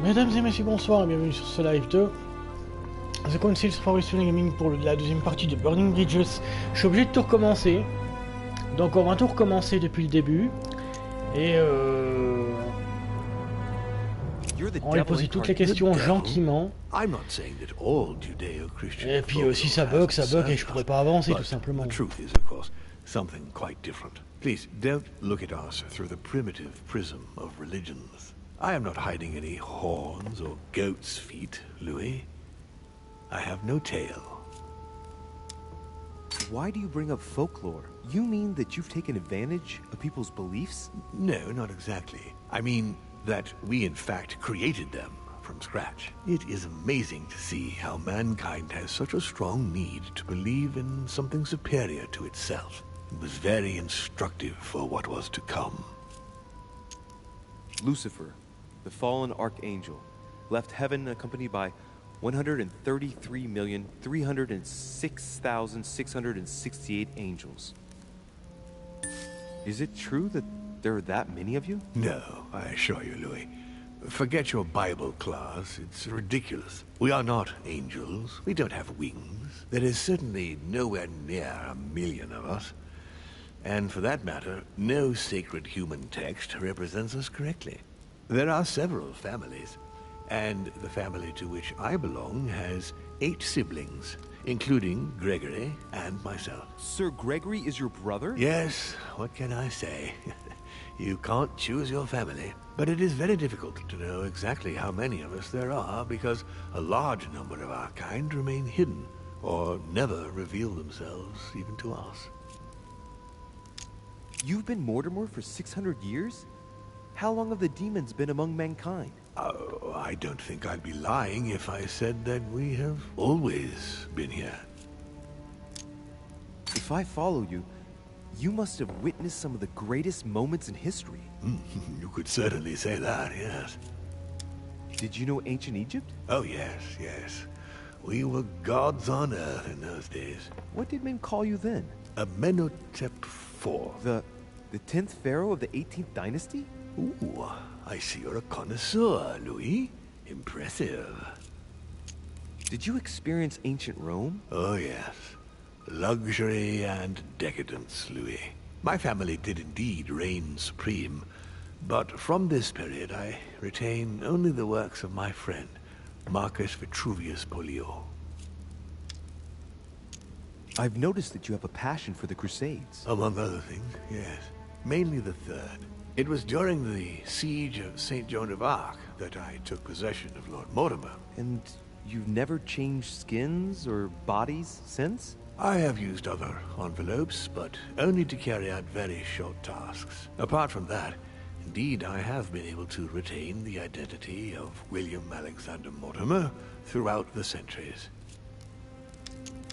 Mesdames et messieurs, bonsoir et bienvenue sur ce live de The Council for Fun&Gaming pour la deuxième partie de Burning Bridges. Je suis obligé de tout recommencer, donc on va tout recommencer depuis le début. Et on va poser toutes les questions gentiment. Et puis si ça bug et je pourrais pas avancer tout simplement. Something quite different. Please don't look at us through the primitive prism of religions. I am not hiding any horns or goat's feet, Louis. I have no tail. Why do you bring up folklore? You mean that you've taken advantage of people's beliefs? No, not exactly. I mean that we in fact created them from scratch. It is amazing to see how mankind has such a strong need to believe in something superior to itself. It was very instructive for what was to come. Lucifer, the fallen archangel, left heaven accompanied by 133,306,668 angels. Is it true that there are that many of you? No, I assure you, Louis. Forget your Bible class. It's ridiculous. We are not angels. We don't have wings. There is certainly nowhere near 1,000,000 of us. And for that matter, no sacred human text represents us correctly. There are several families, and the family to which I belong has 8 siblings, including Gregory and myself. Sir Gregory is your brother? Yes, what can I say? You can't choose your family, but it is very difficult to know exactly how many of us there are because a large number of our kind remain hidden or never reveal themselves even to us. You've been Mortimer for 600 years? How long have the demons been among mankind? Oh, I don't think I'd be lying if I said that we have always been here. If I follow you, you must have witnessed some of the greatest moments in history. You could certainly say that, yes. Did you know ancient Egypt? Oh, yes, yes. We were gods on earth in those days. What did men call you then? Amenhotep IV. The 10th pharaoh of the 18th dynasty? Ooh, I see you're a connoisseur, Louis. Impressive. Did you experience ancient Rome? Oh, yes. Luxury and decadence, Louis. My family did indeed reign supreme, but from this period I retain only the works of my friend, Marcus Vitruvius Pollio. I've noticed that you have a passion for the Crusades. Among other things, yes. Mainly the third. It was during the siege of St. Joan of Arc that I took possession of Lord Mortimer. And you've never changed skins or bodies since? I have used other envelopes, but only to carry out very short tasks. Apart from that, indeed I have been able to retain the identity of William Alexander Mortimer throughout the centuries.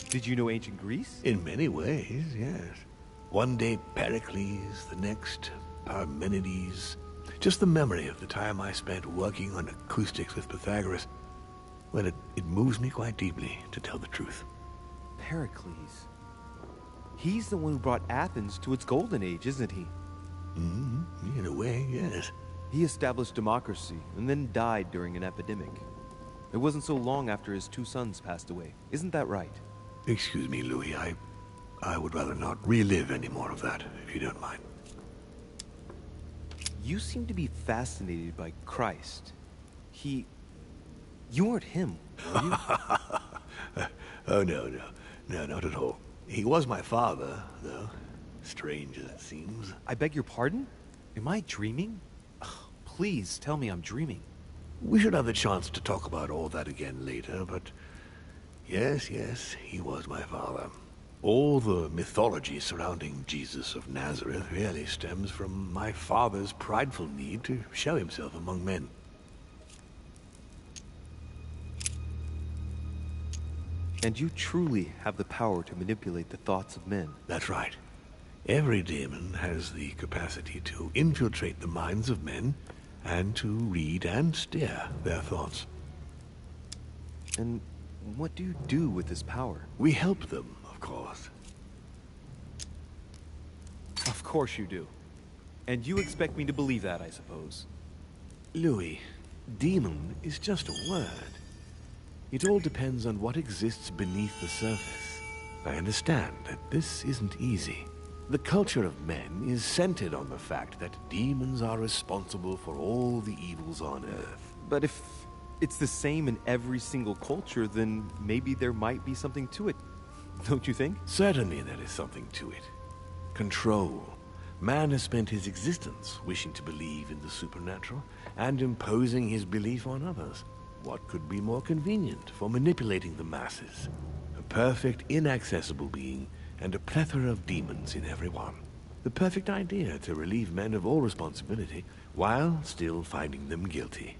Did you know ancient Greece? In many ways, yes. One day Pericles, the next Parmenides. Just the memory of the time I spent working on acoustics with Pythagoras, well, it moves me quite deeply, to tell the truth. Pericles. He's the one who brought Athens to its golden age, isn't he? In a way, yes. He established democracy and then died during an epidemic. It wasn't so long after his 2 sons passed away. Isn't that right? Excuse me, Louis. I would rather not relive any more of that, if you don't mind. You seem to be fascinated by Christ. You weren't him, were you? Oh, no, not at all. He was my father, though. Strange as it seems. I beg your pardon? Am I dreaming? Ugh, please tell me I'm dreaming. We should have the chance to talk about all that again later, but yes, he was my father. All the mythology surrounding Jesus of Nazareth really stems from my father's prideful need to show himself among men. And you truly have the power to manipulate the thoughts of men. That's right. Every demon has the capacity to infiltrate the minds of men and to read and steer their thoughts. And what do you do with this power? We help them, of course. Of course you do. And you expect me to believe that, I suppose. Louis, Demon is just a word. It all depends on what exists beneath the surface. I understand that this isn't easy. The culture of men is centered on the fact that demons are responsible for all the evils on Earth. But if it's the same in every single culture, then maybe there might be something to it. Don't you think? Certainly there is something to it. Control. Man has spent his existence wishing to believe in the supernatural and imposing his belief on others. What could be more convenient for manipulating the masses? A perfect, inaccessible being and a plethora of demons in everyone. The perfect idea to relieve men of all responsibility while still finding them guilty.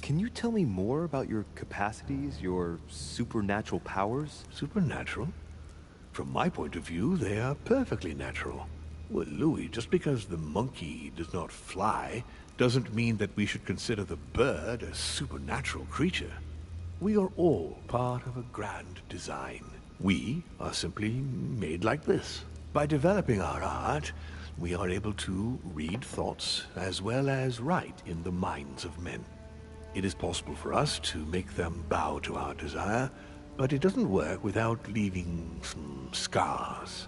Can you tell me more about your capacities, your supernatural powers? Supernatural? From my point of view, they are perfectly natural. Well, Louis, just because the monkey does not fly doesn't mean that we should consider the bird a supernatural creature. We are all part of a grand design. We are simply made like this. By developing our art, we are able to read thoughts as well as write in the minds of men. It is possible for us to make them bow to our desire, but it doesn't work without leaving some scars.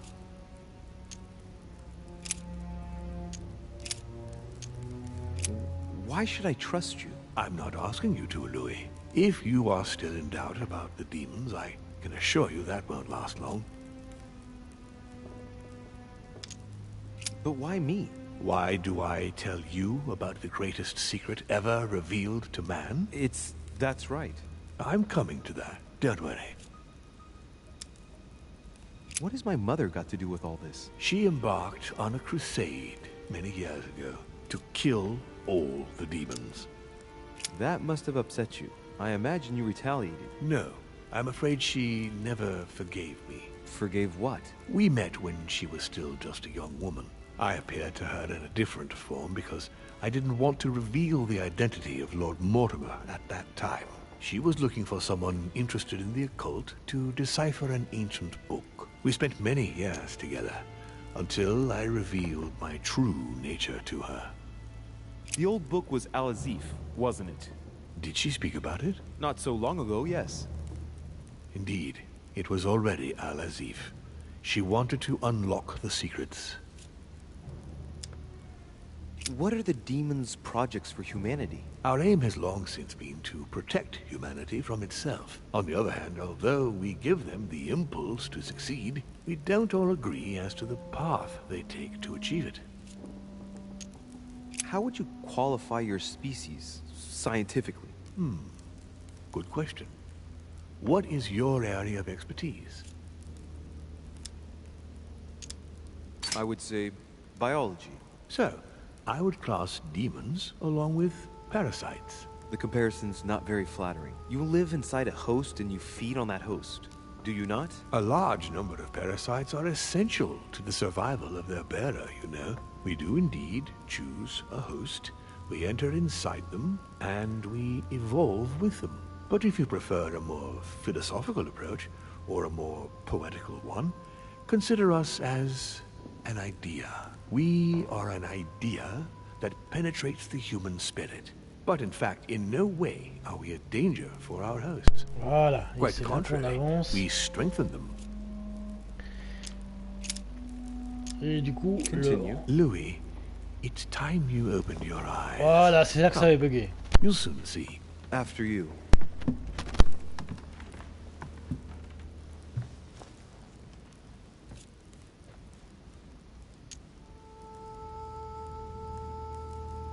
Why should I trust you? I'm not asking you to, Louis. If you are still in doubt about the demons, I can assure you that won't last long. But why me? Why do I tell you about the greatest secret ever revealed to man? That's right. I'm coming to that. Don't worry. What has my mother got to do with all this? She embarked on a crusade many years ago to kill all the demons. That must have upset you. I imagine you retaliated. No, I'm afraid she never forgave me. Forgave what? We met when she was still just a young woman. I appeared to her in a different form because I didn't want to reveal the identity of Lord Mortimer at that time. She was looking for someone interested in the occult to decipher an ancient book. We spent many years together until I revealed my true nature to her. The old book was Al-Azif, wasn't it? Did she speak about it? Not so long ago, yes. Indeed, it was already Al-Azif. She wanted to unlock the secrets. What are the demons' projects for humanity? Our aim has long since been to protect humanity from itself. On the other hand, although we give them the impulse to succeed, we don't all agree as to the path they take to achieve it. How would you qualify your species, scientifically? Good question. What is your area of expertise? I would say biology. So, I would class demons along with parasites. The comparison's not very flattering. You live inside a host and you feed on that host. Do you not? A large number of parasites are essential to the survival of their bearer, you know. We do indeed choose a host. We enter inside them, and we evolve with them. But if you prefer a more philosophical approach, or a more poetical one, consider us as an idea. We are an idea that penetrates the human spirit. But in fact, in no way are we a danger for our hosts. Voilà. Et Quite c'est là qu'on contrary, avance. we strengthen them. Et du coup, Continue. Louis, it's time you opened your eyes. Voilà, c'est là que ça avait bugué. You'll soon see. After you.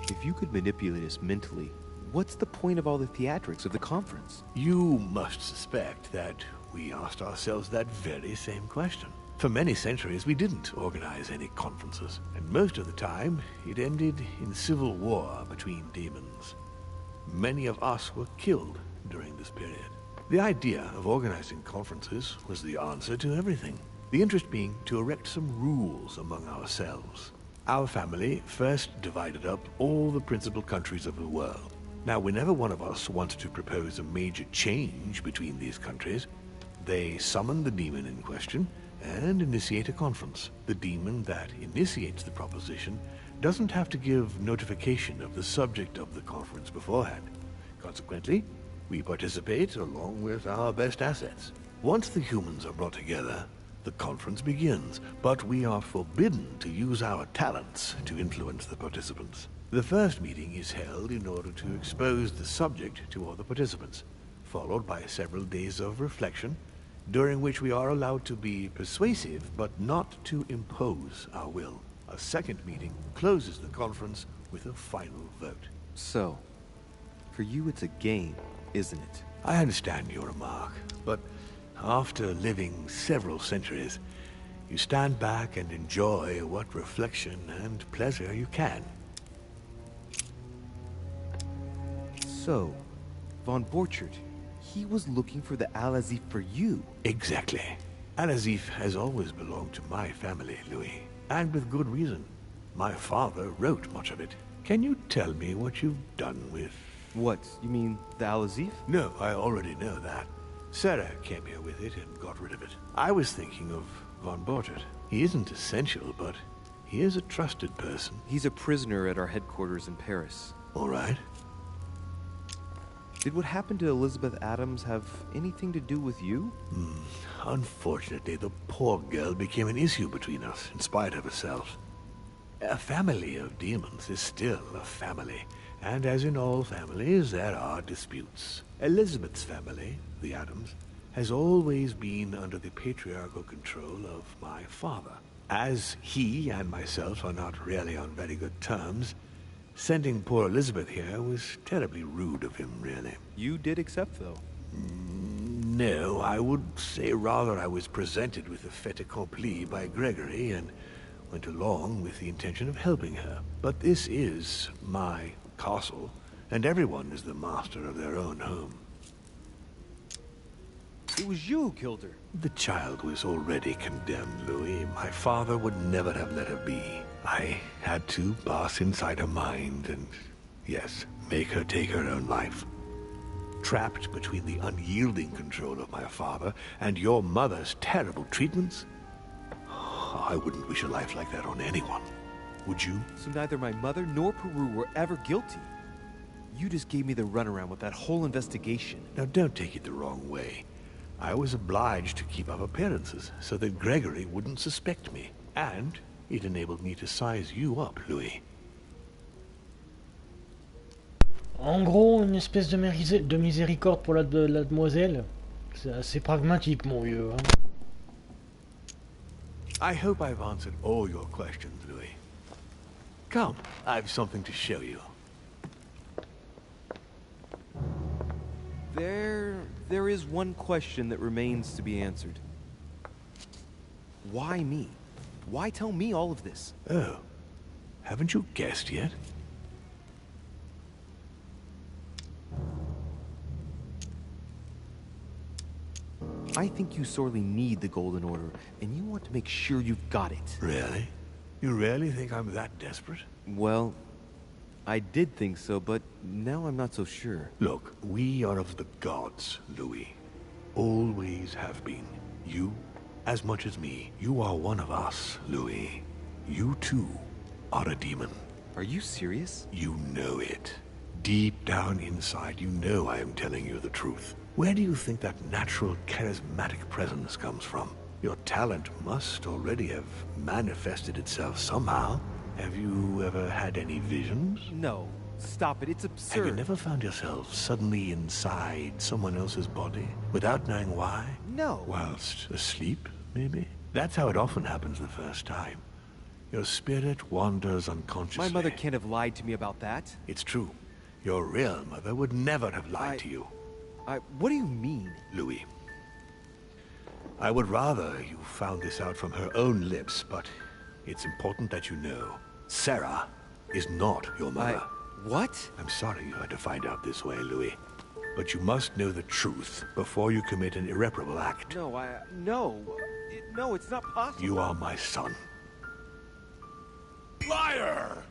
If you could manipulate us mentally, what's the point of all the theatrics of the conference? You must suspect that we asked ourselves that very same question. For many centuries, we didn't organize any conferences, and most of the time, it ended in civil war between demons. Many of us were killed during this period. The idea of organizing conferences was the answer to everything. The interest being to erect some rules among ourselves. Our family first divided up all the principal countries of the world. Now, whenever one of us wanted to propose a major change between these countries, they summon the demon in question and initiate a conference. The demon that initiates the proposition doesn't have to give notification of the subject of the conference beforehand. Consequently, we participate along with our best assets. Once the humans are brought together, the conference begins, but we are forbidden to use our talents to influence the participants. The first meeting is held in order to expose the subject to all the participants, followed by several days of reflection, during which we are allowed to be persuasive, but not to impose our will. A second meeting closes the conference with a final vote. So, for you it's a game, isn't it? I understand your remark, but after living several centuries, you stand back and enjoy what reflection and pleasure you can. So, Von Borchert, he was looking for the Al-Azif for you. Exactly. Al-Azif has always belonged to my family, Louis. And with good reason. My father wrote much of it. Can you tell me what you've done with... What, you mean the Al-Azif? No, I already know that. Sarah came here with it and got rid of it. I was thinking of Von Borchert. He isn't essential, but he is a trusted person. He's a prisoner at our headquarters in Paris. All right. Did what happened to Elizabeth Adams have anything to do with you? Unfortunately, the poor girl became an issue between us, in spite of herself. A family of demons is still a family, and as in all families, there are disputes. Elizabeth's family, the Adams, has always been under the patriarchal control of my father. As he and myself are not really on very good terms, sending poor Elizabeth here was terribly rude of him, really. You did accept, though. No, I would say rather I was presented with a fait accompli by Gregory and went along with the intention of helping her. But this is my castle, and everyone is the master of their own home. It was you who killed her. The child was already condemned, Louis. My father would never have let her be. I had to pass inside her mind and, yes, make her take her own life. Trapped between the unyielding control of my father and your mother's terrible treatments, I wouldn't wish a life like that on anyone. Would you? So neither my mother nor Peru were ever guilty. You just gave me the runaround with that whole investigation. Now don't take it the wrong way. I was obliged to keep up appearances so that Gregory wouldn't suspect me. And it enabled me to size you up, Louis. En gros, une espèce de miséricorde pour la demoiselle. C'est assez pragmatique, mon vieux. Hein. I hope I've answered all your questions, Louis. Come, I've something to show you. There is one question that remains to be answered. Why me? Why tell me all of this? Oh, haven't you guessed yet? I think you sorely need the Golden Order, and you want to make sure you've got it. Really? You really think I'm that desperate? Well, I did think so, but now I'm not so sure. Look, we are of the gods, Louis. Always have been. You, as much as me. You are one of us, Louis. You too are a demon. Are you serious? You know it. Deep down inside, you know I am telling you the truth. Where do you think that natural, charismatic presence comes from? Your talent must already have manifested itself somehow. Have you ever had any visions? No. Stop it. It's absurd. Have you never found yourself suddenly inside someone else's body, without knowing why? No. Whilst asleep, maybe? That's how it often happens the first time. Your spirit wanders unconsciously. My mother can't have lied to me about that. It's true. Your real mother would never have lied to you. What do you mean? Louis, I would rather you found this out from her own lips, but it's important that you know. Sarah is not your mother. What? I'm sorry you had to find out this way, Louis. But you must know the truth before you commit an irreparable act. No, no, it's not possible. You are my son. Liar!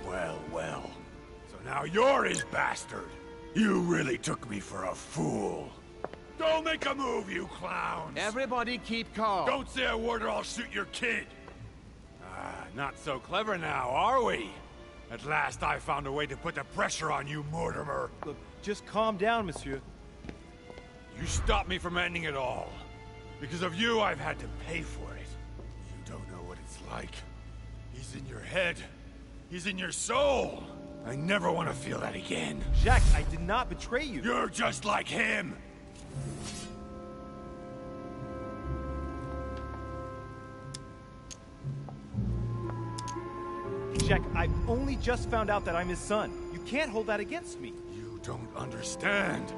Well, well. So now you're his bastard. You really took me for a fool. Don't make a move, you clowns! Everybody keep calm. Don't say a word or I'll shoot your kid! Not so clever now, are we? At last I found a way to put the pressure on you, Mortimer. Look, just calm down, monsieur. You stopped me from ending it all. Because of you, I've had to pay for it. You don't know what it's like. He's in your head. He's in your soul. I never want to feel that again. Jack, I did not betray you. You're just like him. Jack, I only just found out that I'm his son. You can't hold that against me. You don't understand.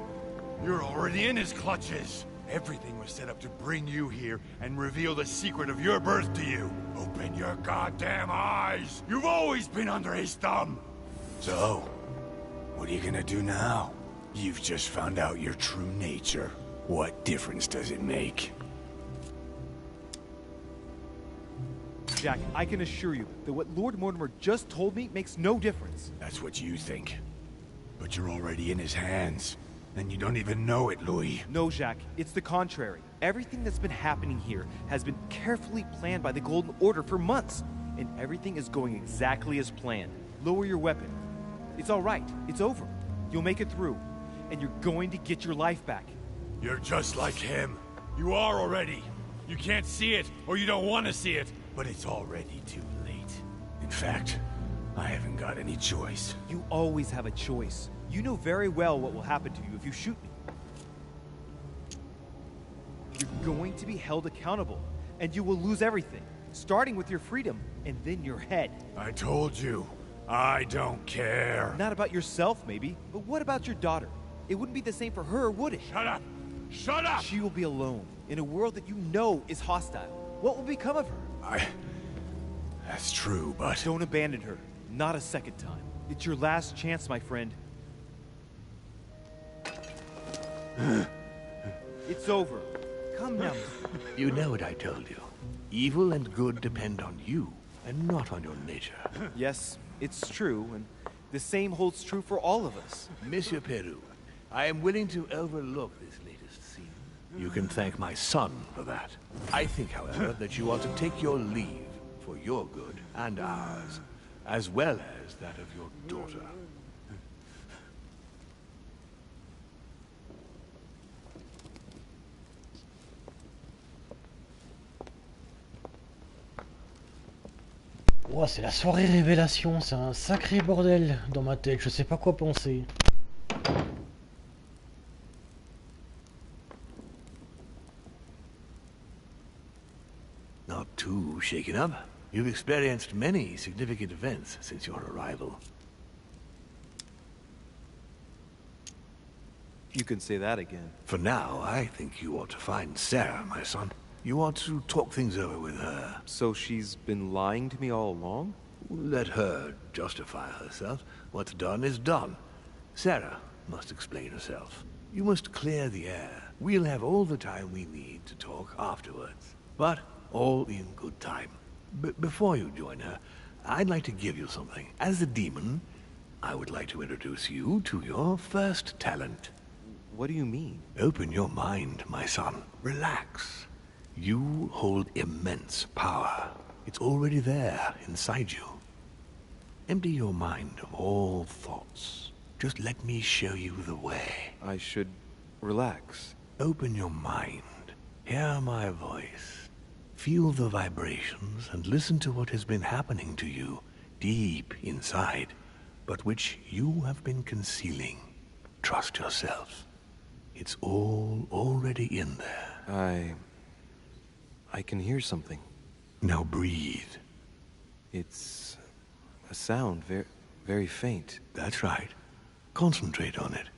You're already in his clutches. Everything was set up to bring you here and reveal the secret of your birth to you. Open your goddamn eyes! You've always been under his thumb! So, what are you gonna do now? You've just found out your true nature. What difference does it make? Jack, I can assure you that what Lord Mortimer just told me makes no difference. That's what you think. But you're already in his hands. And you don't even know it, Louis. No, Jack, it's the contrary. Everything that's been happening here has been carefully planned by the Golden Order for months. And everything is going exactly as planned. Lower your weapon. It's all right. It's over. You'll make it through. And you're going to get your life back. You're just like him. You are already. You can't see it, or you don't want to see it. But it's already too late. In fact, I haven't got any choice. You always have a choice. You know very well what will happen to you if you shoot me. You're going to be held accountable, and you will lose everything, starting with your freedom, and then your head. I told you, I don't care. Not about yourself, maybe, but what about your daughter? It wouldn't be the same for her, would it? Shut up! Shut up! She will be alone, in a world that you know is hostile. What will become of her? That's true, but... Don't abandon her. Not a second time. It's your last chance, my friend. It's over. Come now. You know what I told you. Evil and good depend on you, and not on your nature. Yes, it's true, and the same holds true for all of us. Monsieur Peru, I am willing to overlook this latest scene. You can thank my son for that. I think, however, that you ought to take your leave for your good and ours, as well as that of your daughter. Ouah, c'est la soirée révélation, c'est un sacré bordel dans ma tête, je sais pas quoi penser. Not too shaken up. You've experienced many significant events since your arrival. You can say that again. For now, I think you ought to find Sarah, my son. You ought to talk things over with her. So she's been lying to me all along? Let her justify herself. What's done is done. Sarah must explain herself. You must clear the air. We'll have all the time we need to talk afterwards. But all in good time. Before you join her, I'd like to give you something. As a demon, I would like to introduce you to your first talent. What do you mean? Open your mind, my son. Relax. You hold immense power. It's already there, inside you. Empty your mind of all thoughts. Just let me show you the way. I should relax. Open your mind. Hear my voice. Feel the vibrations and listen to what has been happening to you deep inside, but which you have been concealing. Trust yourself. It's all already in there. I can hear something. Now breathe. It's a sound, very faint. That's right. Concentrate on it.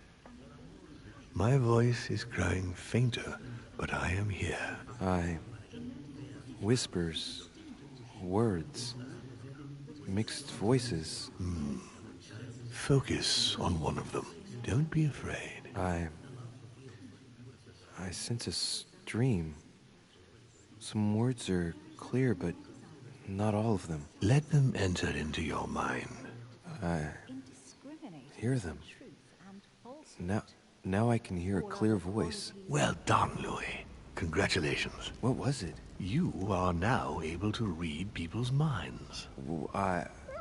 My voice is growing fainter, but I am here. Whispers, words, mixed voices. Focus on one of them. Don't be afraid. I sense a stream. Some words are clear, but not all of them. Let them enter into your mind. I hear them. Now I can hear a clear voice. Well done, Louis. Congratulations. What was it? You are now able to read people's minds.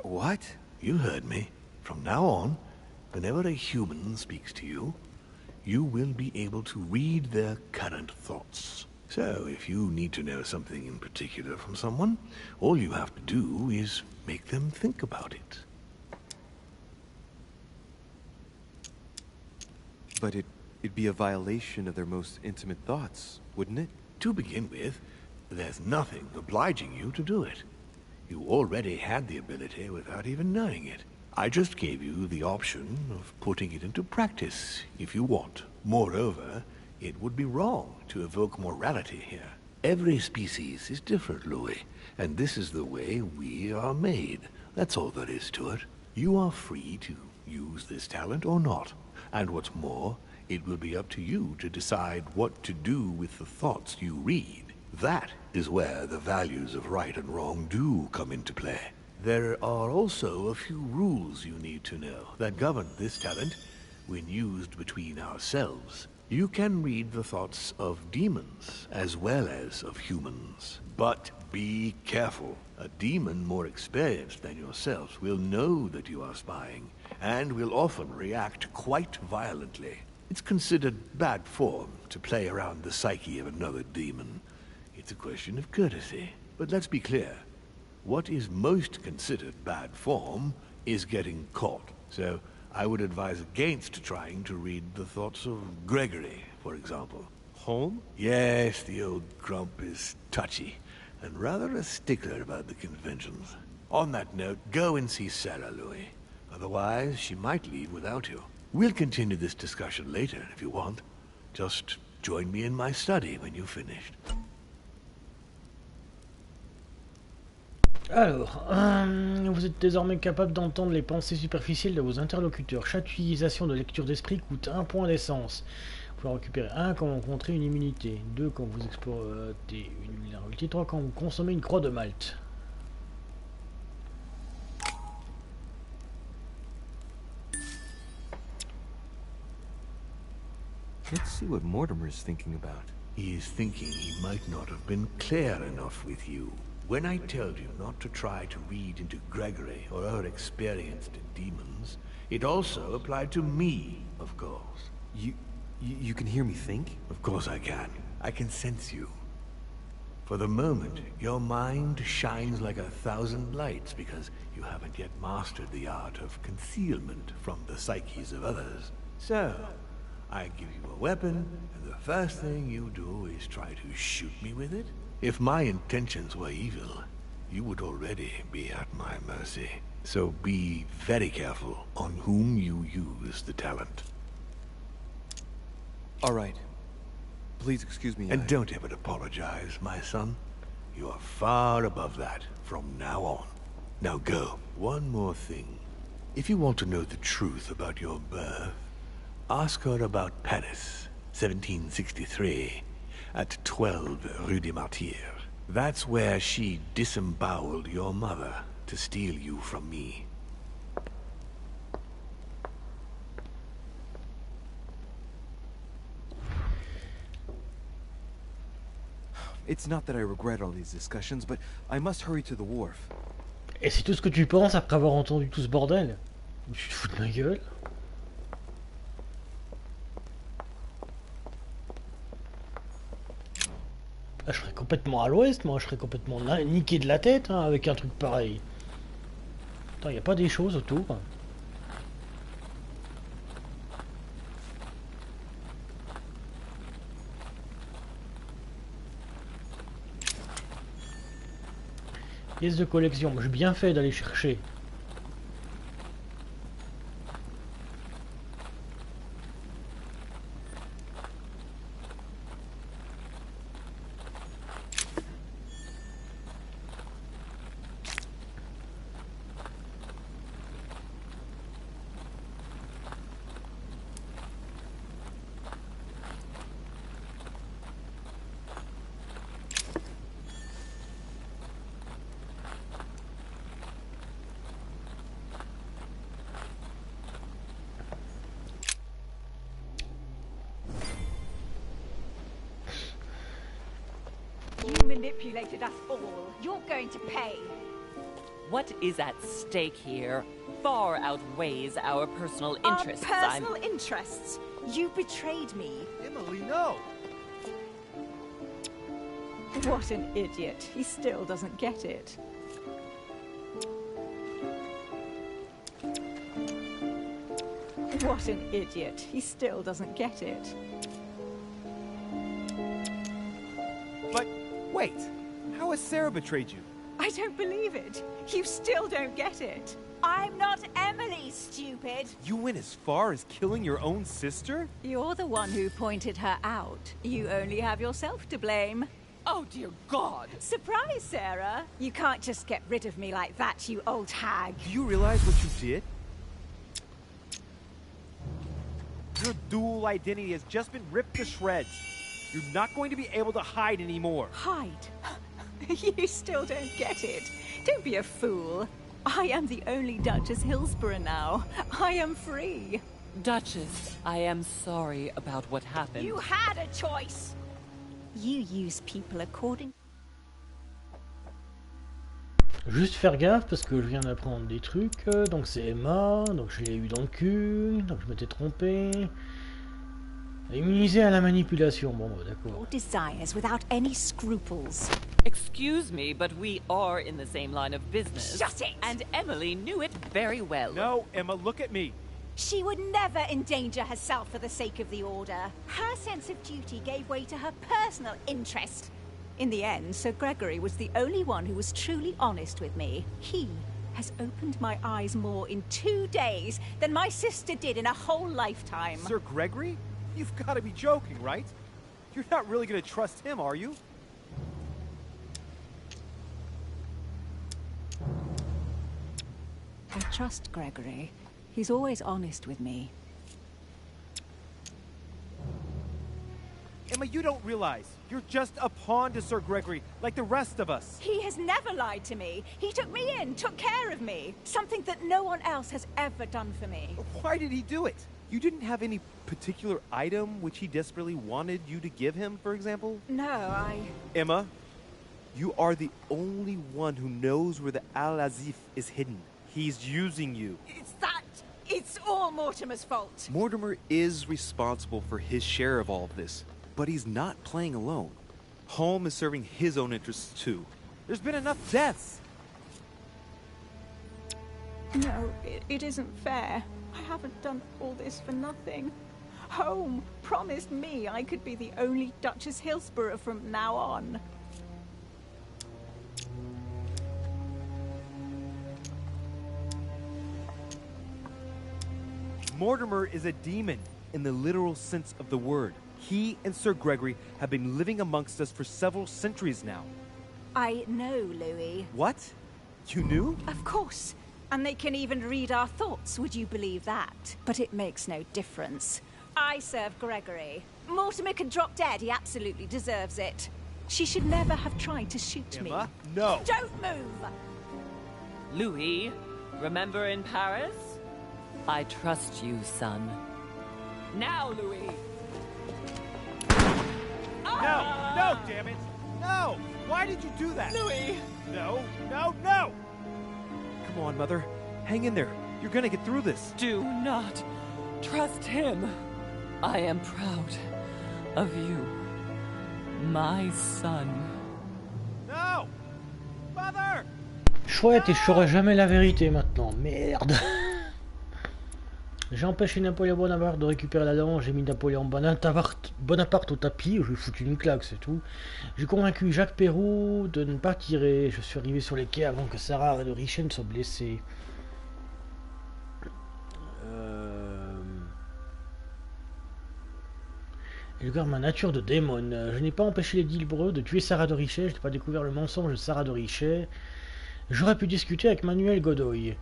What? You heard me. From now on, whenever a human speaks to you, you will be able to read their current thoughts. So, if you need to know something in particular from someone, all you have to do is make them think about it. But it'd be a violation of their most intimate thoughts, wouldn't it? To begin with, there's nothing obliging you to do it. You already had the ability without even knowing it. I just gave you the option of putting it into practice if you want. Moreover, it would be wrong to evoke morality here. Every species is different, Louis, and this is the way we are made. That's all there is to it. You are free to use this talent or not. And what's more, it will be up to you to decide what to do with the thoughts you read. That is where the values of right and wrong do come into play. There are also a few rules you need to know that govern this talent when used between ourselves. You can read the thoughts of demons as well as of humans. But be careful. A demon more experienced than yourself will know that you are spying and will often react quite violently. It's considered bad form to play around the psyche of another demon. It's a question of courtesy. But let's be clear. What is most considered bad form is getting caught. So I would advise against trying to read the thoughts of Gregory, for example. Home? Yes, the old grump is touchy and rather a stickler about the conventions. On that note, go and see Sarah, Louis. Otherwise, she might leave without you. We'll continue this discussion later if you want. Just join me in my study when you've finished. Alors, vous êtes désormais capable d'entendre les pensées superficielles de vos interlocuteurs. Chaque utilisation de lecture d'esprit coûte 1 point d'essence. Vous pouvez en récupérer 1 quand vous rencontrez une immunité, 2 quand vous exploitez une vulnérabilité, 3 quand vous consommez une croix de Malte. Let's see what Mortimer's thinking about. He is thinking he might not have been clear enough with you. When I told you not to try to read into Gregory or our experienced demons, it also applied to me, of course. You can hear me think? Of course I can. I can sense you. For the moment, your mind shines like 1,000 lights because you haven't yet mastered the art of concealment from the psyches of others. So, I give you a weapon, and the first thing you do is try to shoot me with it? If my intentions were evil, you would already be at my mercy. So be very careful on whom you use the talent. All right. Please excuse me. And don't ever apologize, my son. You are far above that from now on. Now go. One more thing. If you want to know the truth about your birth, ask her about Paris, 1763. At 12 Rue des Martyrs. That's where she disemboweled your mother to steal you from me. It's not that I regret all these discussions, but I must hurry to the wharf. Et c'est tout ce que tu penses après avoir entendu tout ce bordel? Tu te fous de ma gueule? Ah, je serais complètement à l'ouest, moi, je serais complètement niqué de la tête hein, avec un truc pareil. Attends, y a pas des choses autour? Pièces de collection, j'ai bien fait d'aller chercher. manipulated us all. You're going to pay. What is at stake here far outweighs our personal interests. Our personal interests? You betrayed me. Emily, no! What an idiot. He still doesn't get it. What an idiot. He still doesn't get it. But, wait. How has Sarah betrayed you? I don't believe it. You still don't get it. I'm not Emily, stupid. You went as far as killing your own sister? You're the one who pointed her out. You only have yourself to blame. Oh, dear God! Surprise, Sarah. You can't just get rid of me like that, you old hag. Do you realize what you did? Your dual identity has just been ripped to shreds. You're not going to be able to hide anymore. Hide? You still don't get it. Don't be a fool. I am the only Duchess Hillsborough now. I am free. Duchess, I am sorry about what happened. You had a choice. You use people according... Juste faire gaffe parce que je viens d'apprendre des trucs. Donc c'est Emma, donc je l'ai eu dans le cul, donc je m'étais trompé. Immunisé à la manipulation, bon d'accord. Desires without any scruples. Excuse me, but we are in the same line of business. Shut it! And Emily knew it very well. No, Emma, look at me. She would never endanger herself for the sake of the Order. Her sense of duty gave way to her personal interest. In the end, Sir Gregory was the only one who was truly honest with me. He has opened my eyes more in 2 days than my sister did in a whole lifetime. Sir Gregory? You've got to be joking, right? You're not really going to trust him, are you? I trust Gregory. He's always honest with me. Emma, you don't realize. You're just a pawn to Sir Gregory, like the rest of us. He has never lied to me. He took me in, took care of me. Something that no one else has ever done for me. Why did he do it? You didn't have any particular item which he desperately wanted you to give him, for example? No, Emma, you are the only one who knows where the Al-Azif is hidden. He's using you. It's all Mortimer's fault. Mortimer is responsible for his share of all of this, but he's not playing alone. Holm is serving his own interests too. There's been enough deaths. No, it isn't fair. I haven't done all this for nothing. Holm promised me I could be the only Duchess Hillsborough from now on. Mortimer is a demon in the literal sense of the word. He and Sir Gregory have been living amongst us for several centuries now. I know, Louis. What? You knew? Of course. And they can even read our thoughts, would you believe that? But it makes no difference. I serve Gregory. Mortimer can drop dead, he absolutely deserves it. She should never have tried to shoot me. Emma, no. Don't move! Louis, remember in Paris? I trust you, son. Now, Louis! No, damn it! No! Why did you do that? Louis! No! Come on, Mother. Hang in there. You're gonna get through this. Do not trust him. I am proud of you, my son. No! Mother! Chouette, et je saurai jamais la vérité maintenant. Merde. J'ai empêché Napoléon Bonaparte de récupérer la dent, j'ai mis Napoléon Bonaparte au tapis, je lui ai foutu une claque, c'est tout. J'ai convaincu Jacques Perrault de ne pas tirer, je suis arrivé sur les quais avant que Sarah de Richet ne soit blessée. Je garde ma nature de démon. Je n'ai pas empêché les Dilbreux de tuer Sarah de Richet, je n'ai pas découvert le mensonge de Sarah de Richet. J'aurais pu discuter avec Manuel Godoy.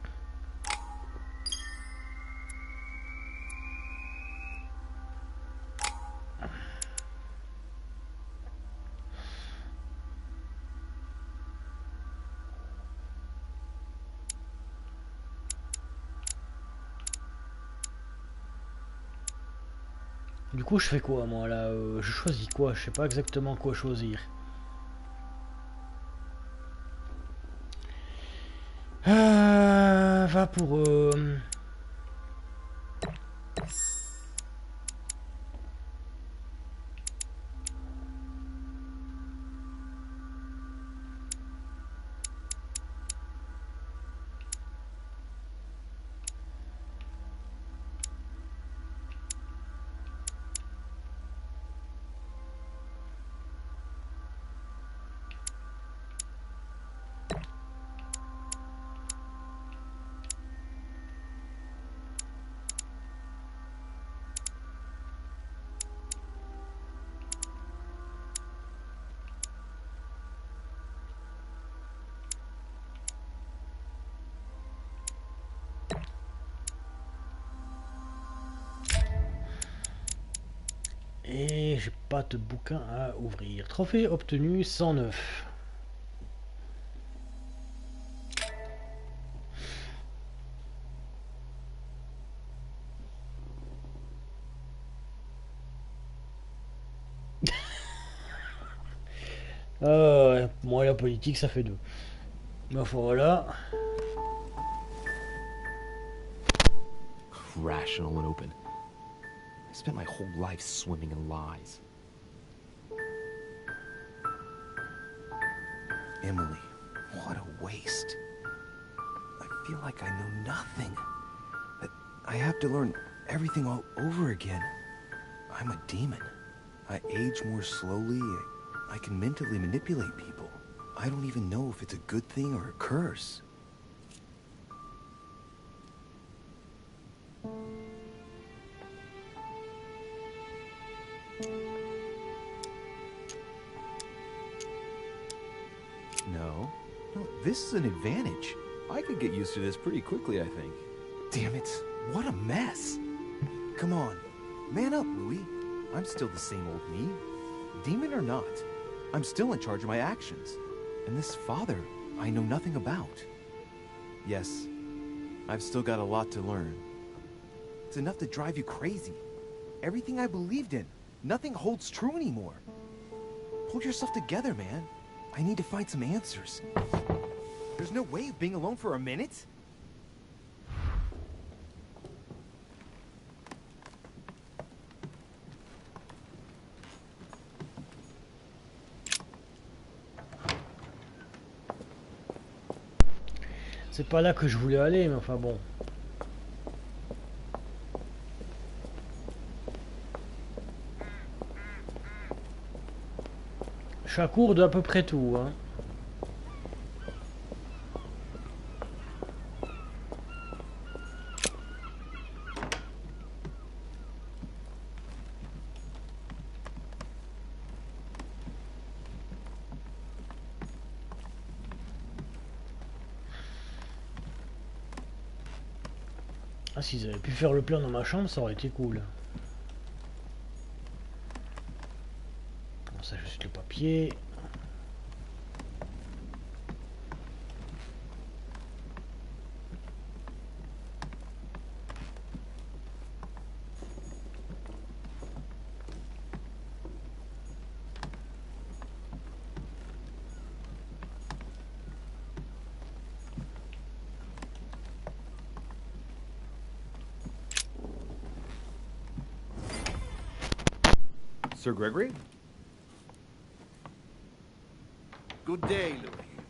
Du coup, je fais quoi, moi, là je choisis quoi? Je sais pas exactement quoi choisir. va pour... Et j'ai pas de bouquin à ouvrir. Trophée obtenu 109. Ouais, moi la politique ça fait 2. Mais enfin voilà. Rational and open. I spent my whole life swimming in lies. Emily, what a waste. I feel like I know nothing. That I have to learn everything all over again. I'm a demon. I age more slowly. I can mentally manipulate people. I don't even know if it's a good thing or a curse. No, this is an advantage. I could get used to this pretty quickly, I think. Damn it, what a mess. Come on, man up, Louis. I'm still the same old me. Demon or not, I'm still in charge of my actions. And this father, I know nothing about. Yes, I've still got a lot to learn. It's enough to drive you crazy. Everything I believed in, nothing holds true anymore. Pull yourself together, man. I need to find some answers. There's no way of being alone for a minute? C'est pas là que je voulais aller, mais enfin bon. Je suis à court d'à peu près tout, hein. Ah, s'ils avaient pu faire le plein dans ma chambre, ça aurait été cool. Bon, ça, juste le papier. Sir Gregory? Good day, Louis.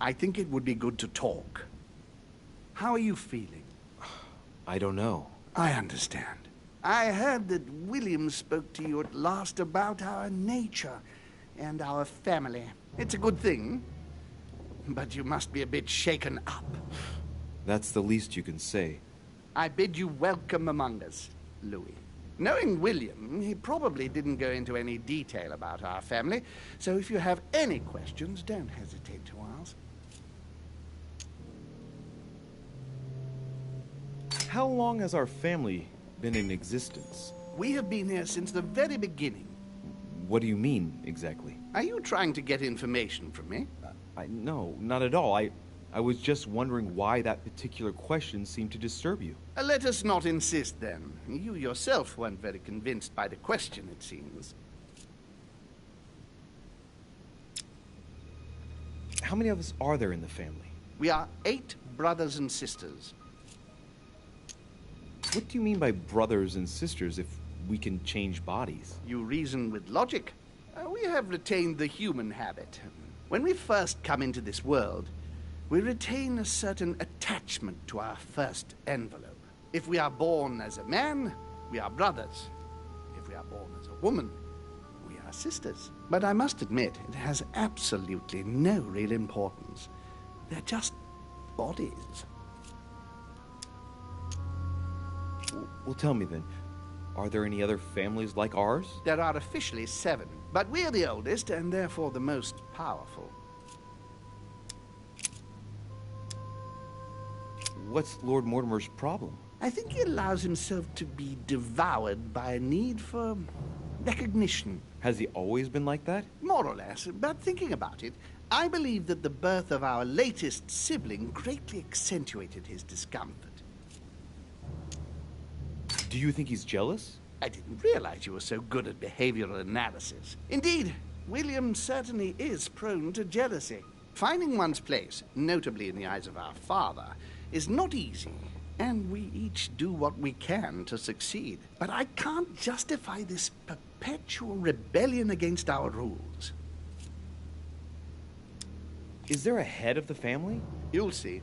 I think it would be good to talk. How are you feeling? I don't know. I understand. I heard that William spoke to you at last about our nature and our family. It's a good thing, but you must be a bit shaken up. That's the least you can say. I bid you welcome among us, Louis. Knowing William, he probably didn't go into any detail about our family, so if you have any questions, don't hesitate to ask. How long has our family been in existence? We have been here since the very beginning. What do you mean, exactly? Are you trying to get information from me? No, not at all. I was just wondering why that particular question seemed to disturb you. Let us not insist, then. You yourself weren't very convinced by the question, it seems. How many of us are there in the family? We are 8 brothers and sisters. What do you mean by brothers and sisters if we can change bodies? You reason with logic. We have retained the human habit. When we first come into this world, we retain a certain attachment to our first envelope. If we are born as a man, we are brothers. If we are born as a woman, we are sisters. But I must admit, it has absolutely no real importance. They're just bodies. Well, tell me then, are there any other families like ours? There are officially 7, but we're the oldest and therefore the most powerful. What's Lord Mortimer's problem? I think he allows himself to be devoured by a need for recognition. Has he always been like that? More or less, but thinking about it, I believe that the birth of our latest sibling greatly accentuated his discomfort. Do you think he's jealous? I didn't realize you were so good at behavioral analysis. Indeed, William certainly is prone to jealousy. Finding one's place, notably in the eyes of our father, is not easy, and we each do what we can to succeed. But I can't justify this perpetual rebellion against our rules. Is there a head of the family? You'll see.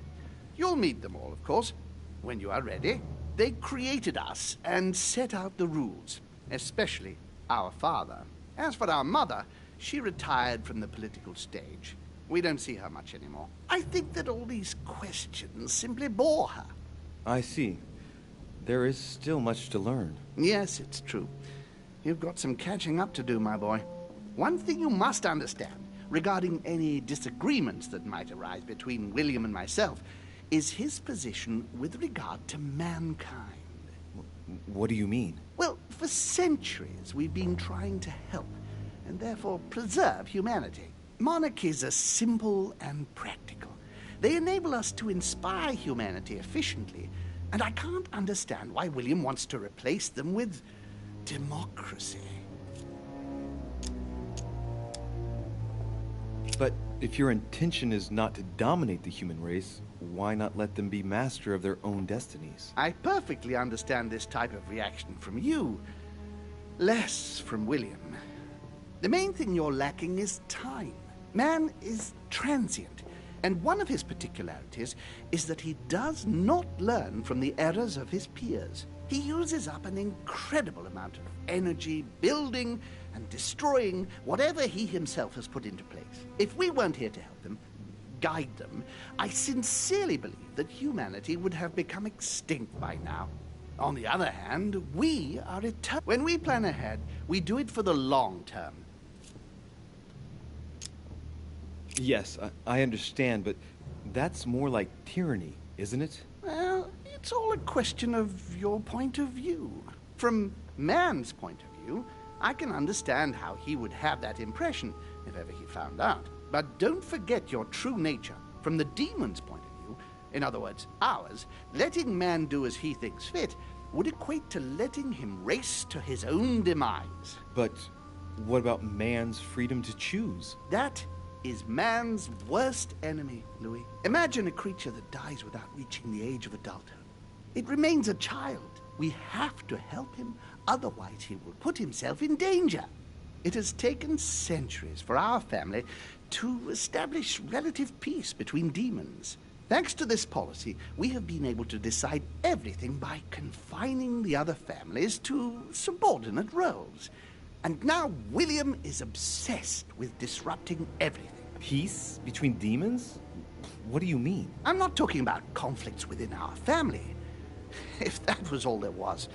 You'll meet them all, of course, when you are ready. They created us and set out the rules, especially our father. As for our mother, she retired from the political stage. We don't see her much anymore. I think that all these questions simply bore her. I see. There is still much to learn. Yes, it's true. You've got some catching up to do, my boy. One thing you must understand regarding any disagreements that might arise between William and myself is his position with regard to mankind. What do you mean? Well, for centuries we've been trying to help and therefore preserve humanity. Monarchies are simple and practical. They enable us to inspire humanity efficiently, and I can't understand why William wants to replace them with democracy. But if your intention is not to dominate the human race, why not let them be master of their own destinies? I perfectly understand this type of reaction from you, less from William. The main thing you're lacking is time. Man is transient, and one of his particularities is that he does not learn from the errors of his peers. He uses up an incredible amount of energy building and destroying whatever he himself has put into place. If we weren't here to help them, guide them, I sincerely believe that humanity would have become extinct by now. On the other hand, we are eternal. When we plan ahead, we do it for the long term. Yes, I understand, but that's more like tyranny, isn't it? Well, it's all a question of your point of view. From man's point of view, I can understand how he would have that impression if ever he found out. But don't forget your true nature. From the demon's point of view, in other words, ours, letting man do as he thinks fit would equate to letting him race to his own demise. But what about man's freedom to choose? That is man's worst enemy, Louis. Imagine a creature that dies without reaching the age of adulthood. It remains a child. We have to help him, otherwise he will put himself in danger. It has taken centuries for our family to establish relative peace between demons. Thanks to this policy, we have been able to decide everything by confining the other families to subordinate roles. And now William is obsessed with disrupting everything. Peace between demons? What do you mean? I'm not talking about conflicts within our family. If that was all there was,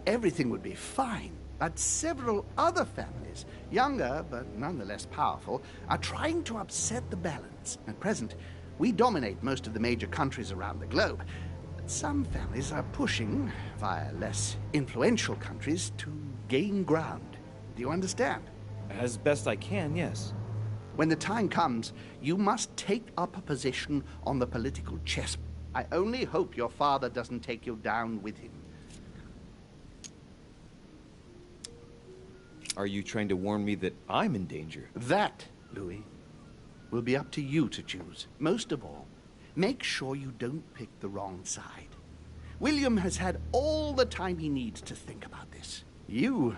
everything would be fine. But several other families, younger but nonetheless powerful, are trying to upset the balance. At present, we dominate most of the major countries around the globe. But some families are pushing, via less influential countries, to gain ground. Do you understand? As best I can, yes. When the time comes, you must take up a position on the political chessboard. I only hope your father doesn't take you down with him. Are you trying to warn me that I'm in danger? That, Louis, will be up to you to choose. Most of all, make sure you don't pick the wrong side. William has had all the time he needs to think about this. You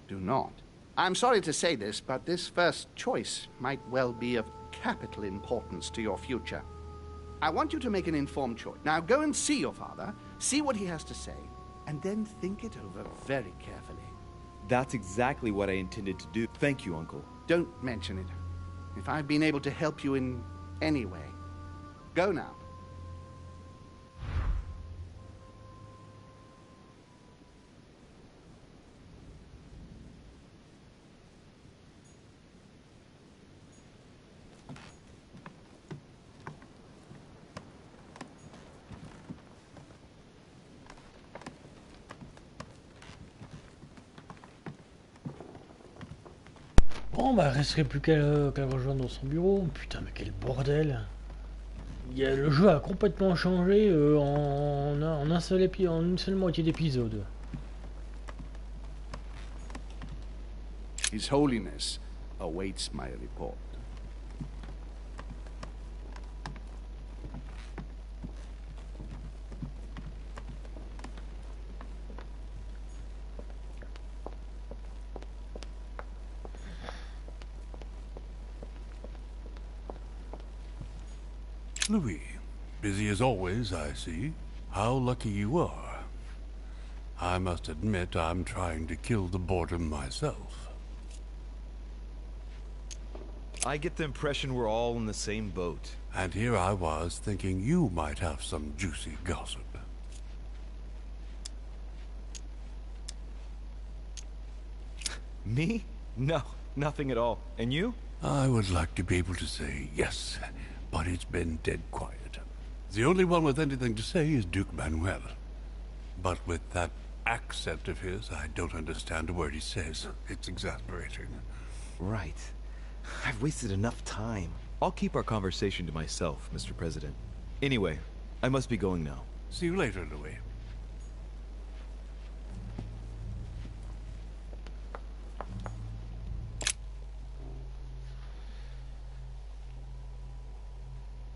do not. I'm sorry to say this, but this first choice might well be of capital importance to your future. I want you to make an informed choice. Now go and see your father, see what he has to say, and then think it over very carefully. That's exactly what I intended to do. Thank you, Uncle. Don't mention it. If I've been able to help you in any way, go now. Bon bah il resterait plus qu'à rejoindre dans son bureau. Putain mais quel bordel. Le jeu a complètement changé en une seule moitié d'épisode. His Holiness awaits my report. Louis, busy as always, I see. How lucky you are. I must admit I'm trying to kill the boredom myself. I get the impression we're all in the same boat. And here I was thinking you might have some juicy gossip. Me? No, nothing at all. And you? I would like to be able to say yes, but it's been dead quiet. The only one with anything to say is Duke Manuel. But with that accent of his, I don't understand a word he says. It's exasperating. Right. I've wasted enough time. I'll keep our conversation to myself, Mr. President. Anyway, I must be going now. See you later, Louis.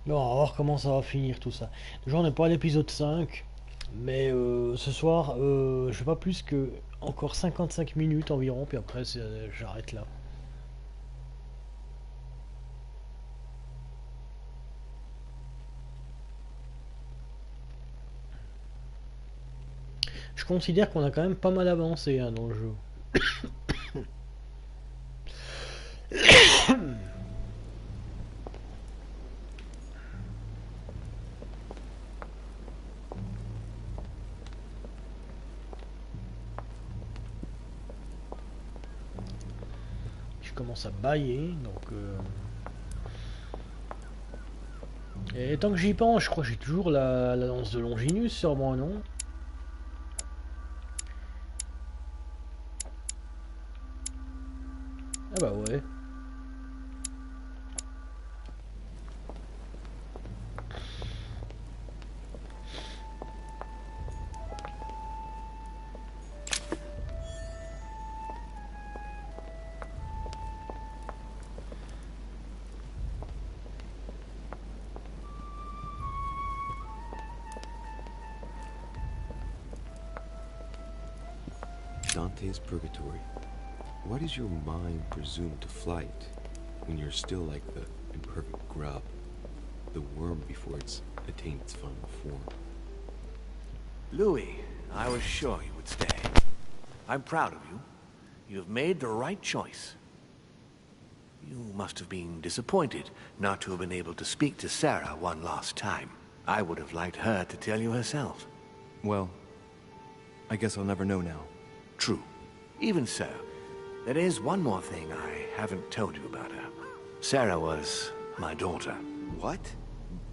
Bon, on va voir comment ça va finir tout ça. Déjà on n'est pas à l'épisode 5, mais ce soir je fais pas plus que encore 55 minutes environ, puis après j'arrête là. Je considère qu'on a quand même pas mal avancé hein, dans le jeu. Je commence à bailler, donc et tant que j'y pense, je crois que j'ai toujours la lance de Longinus sur moi, non? Ah bah ouais. Dante's Purgatory. Why does your mind presume to flight when you're still like the imperfect grub, the worm before it's attained its final form? Louis, I was sure you would stay. I'm proud of you. You have made the right choice. You must have been disappointed not to have been able to speak to Sarah one last time. I would have liked her to tell you herself. Well, I guess I'll never know now. True. Even so, there is one more thing I haven't told you about her. Sarah was my daughter. What?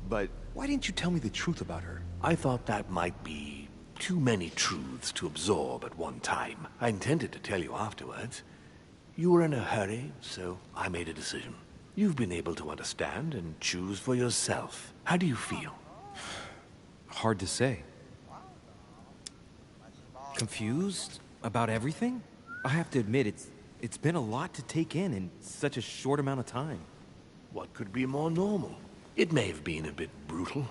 But why didn't you tell me the truth about her? I thought that might be too many truths to absorb at one time. I intended to tell you afterwards. You were in a hurry, so I made a decision. You've been able to understand and choose for yourself. How do you feel? Hard to say. Confused about everything? I have to admit, it's been a lot to take in such a short amount of time. What could be more normal? It may have been a bit brutal,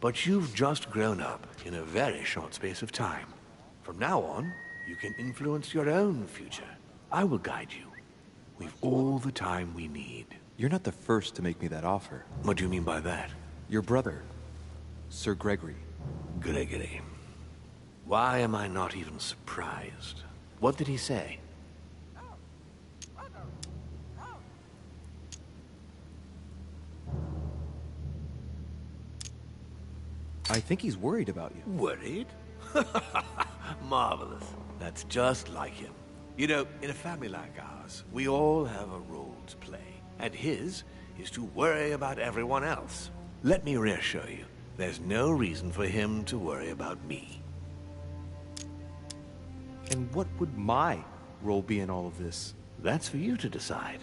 but you've just grown up in a very short space of time. From now on, you can influence your own future. I will guide you. We've all the time we need. You're not the first to make me that offer. What do you mean by that? Your brother, Sir Gregory. Gregory. Why am I not even surprised? What did he say? I think he's worried about you. Worried? Marvelous. That's just like him. You know, in a family like ours, we all have a role to play, and his is to worry about everyone else. Let me reassure you, there's no reason for him to worry about me. And what would my role be in all of this? That's for you to decide.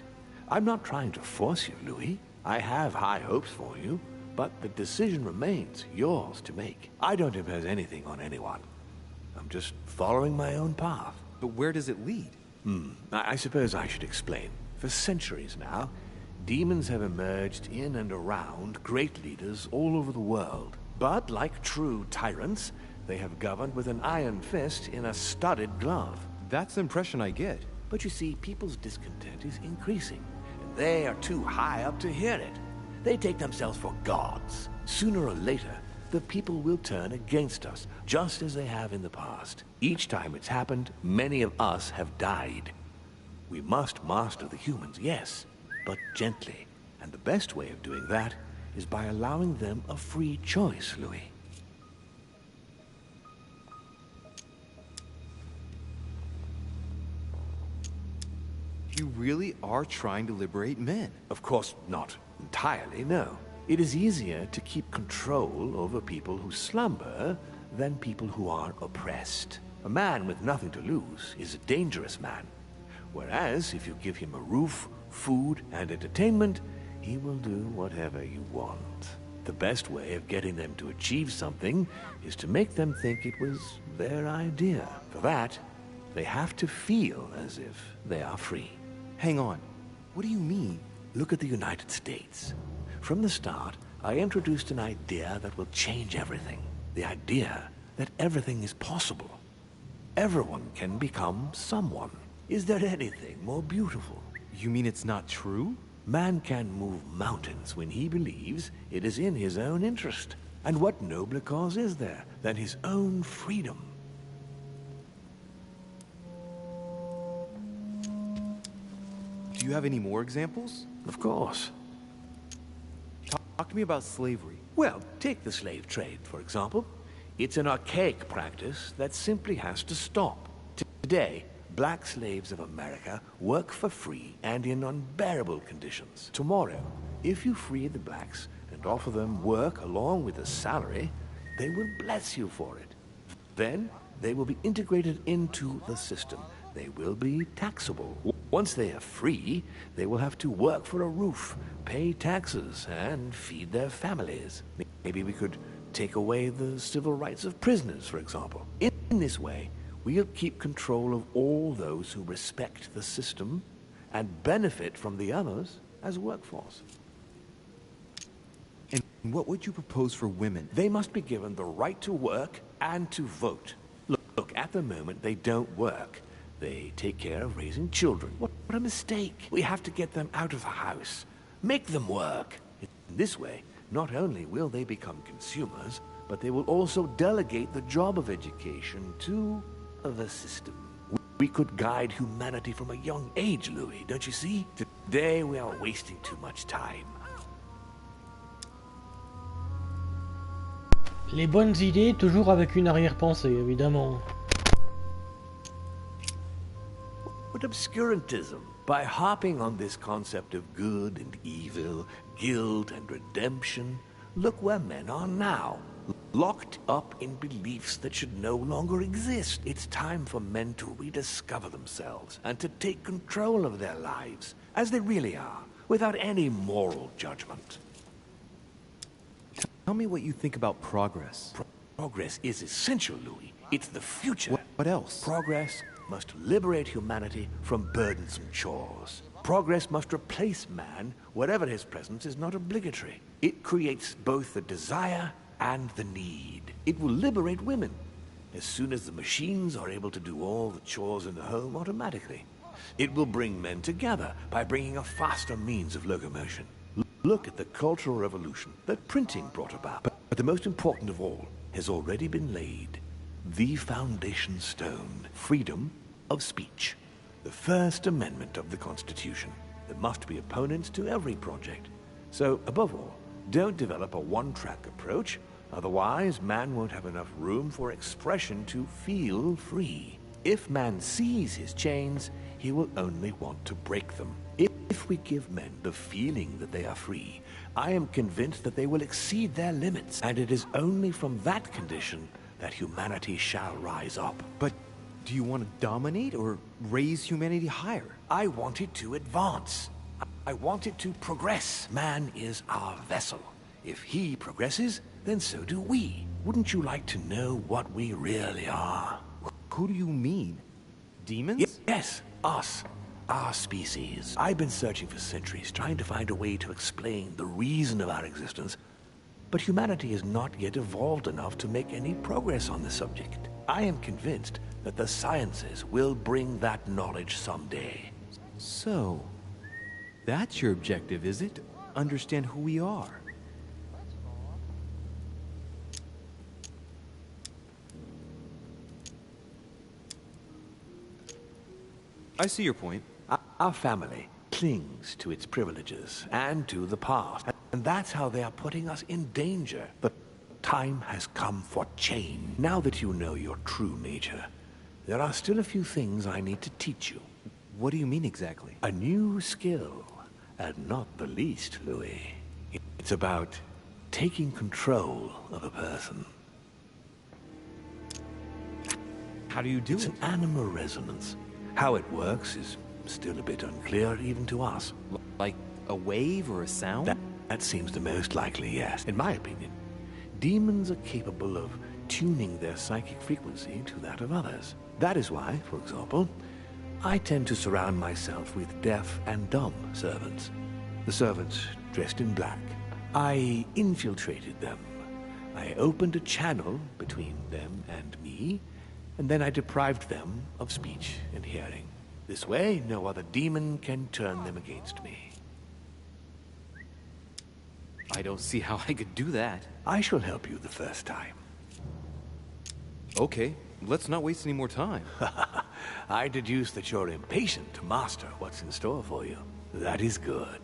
I'm not trying to force you, Louis. I have high hopes for you, but the decision remains yours to make. I don't impose anything on anyone. I'm just following my own path. But where does it lead? I suppose I should explain. For centuries now, demons have emerged in and around great leaders all over the world. But like true tyrants, they have governed with an iron fist in a studded glove. That's the impression I get. But you see, people's discontent is increasing, and they are too high up to hear it. They take themselves for gods. Sooner or later, the people will turn against us, just as they have in the past. Each time it's happened, many of us have died. We must master the humans, yes, but gently. And the best way of doing that is by allowing them a free choice, Louis. You really are trying to liberate men. Of course not entirely, no. It is easier to keep control over people who slumber than people who are oppressed. A man with nothing to lose is a dangerous man. Whereas if you give him a roof, food, and entertainment, he will do whatever you want. The best way of getting them to achieve something is to make them think it was their idea. For that, they have to feel as if they are free. Hang on. What do you mean? Look at the United States. From the start, I introduced an idea that will change everything. The idea that everything is possible. Everyone can become someone. Is there anything more beautiful? You mean it's not true? Man can move mountains when he believes it is in his own interest. And what nobler cause is there than his own freedom? Do you have any more examples? Of course. Talk to me about slavery. Well, take the slave trade, for example. It's an archaic practice that simply has to stop. Today, black slaves of America work for free and in unbearable conditions. Tomorrow, if you free the blacks and offer them work along with a salary, they will bless you for it. Then, they will be integrated into the system. They will be taxable. Once they are free, they will have to work for a roof, pay taxes, and feed their families. Maybe we could take away the civil rights of prisoners, for example. In this way, we'll keep control of all those who respect the system and benefit from the others as a workforce. And what would you propose for women? They must be given the right to work and to vote. Look, at the moment, they don't work. They take care of raising children. What a mistake. We have to get them out of the house. Make them work. In this way, not only will they become consumers, but they will also delegate the job of education to the system. We could guide humanity from a young age, Louis, don't you see? Today we are wasting too much time. Les bonnes idées, toujours avec une arrière-pensée, évidemment. What obscurantism! By harping on this concept of good and evil, guilt and redemption, look where men are now. Locked up in beliefs that should no longer exist. It's time for men to rediscover themselves and to take control of their lives, as they really are, without any moral judgment. Tell me what you think about progress. Progress is essential, Louis. It's the future. What else? Progress must liberate humanity from burdensome chores. Progress must replace man wherever his presence is not obligatory. It creates both the desire and the need. It will liberate women as soon as the machines are able to do all the chores in the home automatically. It will bring men together by bringing a faster means of locomotion. Look at the Cultural Revolution that printing brought about. But the most important of all has already been laid. The foundation stone, freedom of speech. The First Amendment of the Constitution. There must be opponents to every project. So, above all, don't develop a one-track approach. Otherwise, man won't have enough room for expression to feel free. If man sees his chains, he will only want to break them. If we give men the feeling that they are free, I am convinced that they will exceed their limits, and it is only from that condition that humanity shall rise up. But do you want to dominate or raise humanity higher? I want it to advance. I want it to progress. Man is our vessel. If he progresses, then so do we. Wouldn't you like to know what we really are? Who do you mean? Demons? Yes, us. Our species. I've been searching for centuries, trying to find a way to explain the reason of our existence. But humanity has not yet evolved enough to make any progress on the subject. I am convinced that the sciences will bring that knowledge someday. So, that's your objective, is it? Understand who we are. I see your point. Our family clings to its privileges and to the past. And that's how they are putting us in danger. The time has come for change. Now that you know your true nature, there are still a few things I need to teach you. What do you mean exactly? A new skill, and not the least, Louis. It's about taking control of a person. How do you do it? It's an animal resonance. How it works is still a bit unclear even to us. Like a wave or a sound? That seems the most likely, yes. In my opinion, demons are capable of tuning their psychic frequency to that of others. That is why, for example, I tend to surround myself with deaf and dumb servants. The servants dressed in black. I infiltrated them. I opened a channel between them and me, and then I deprived them of speech and hearing. This way, no other demon can turn them against me. I don't see how I could do that. I shall help you the first time. Okay, let's not waste any more time. I deduce that you're impatient to master what's in store for you. That is good.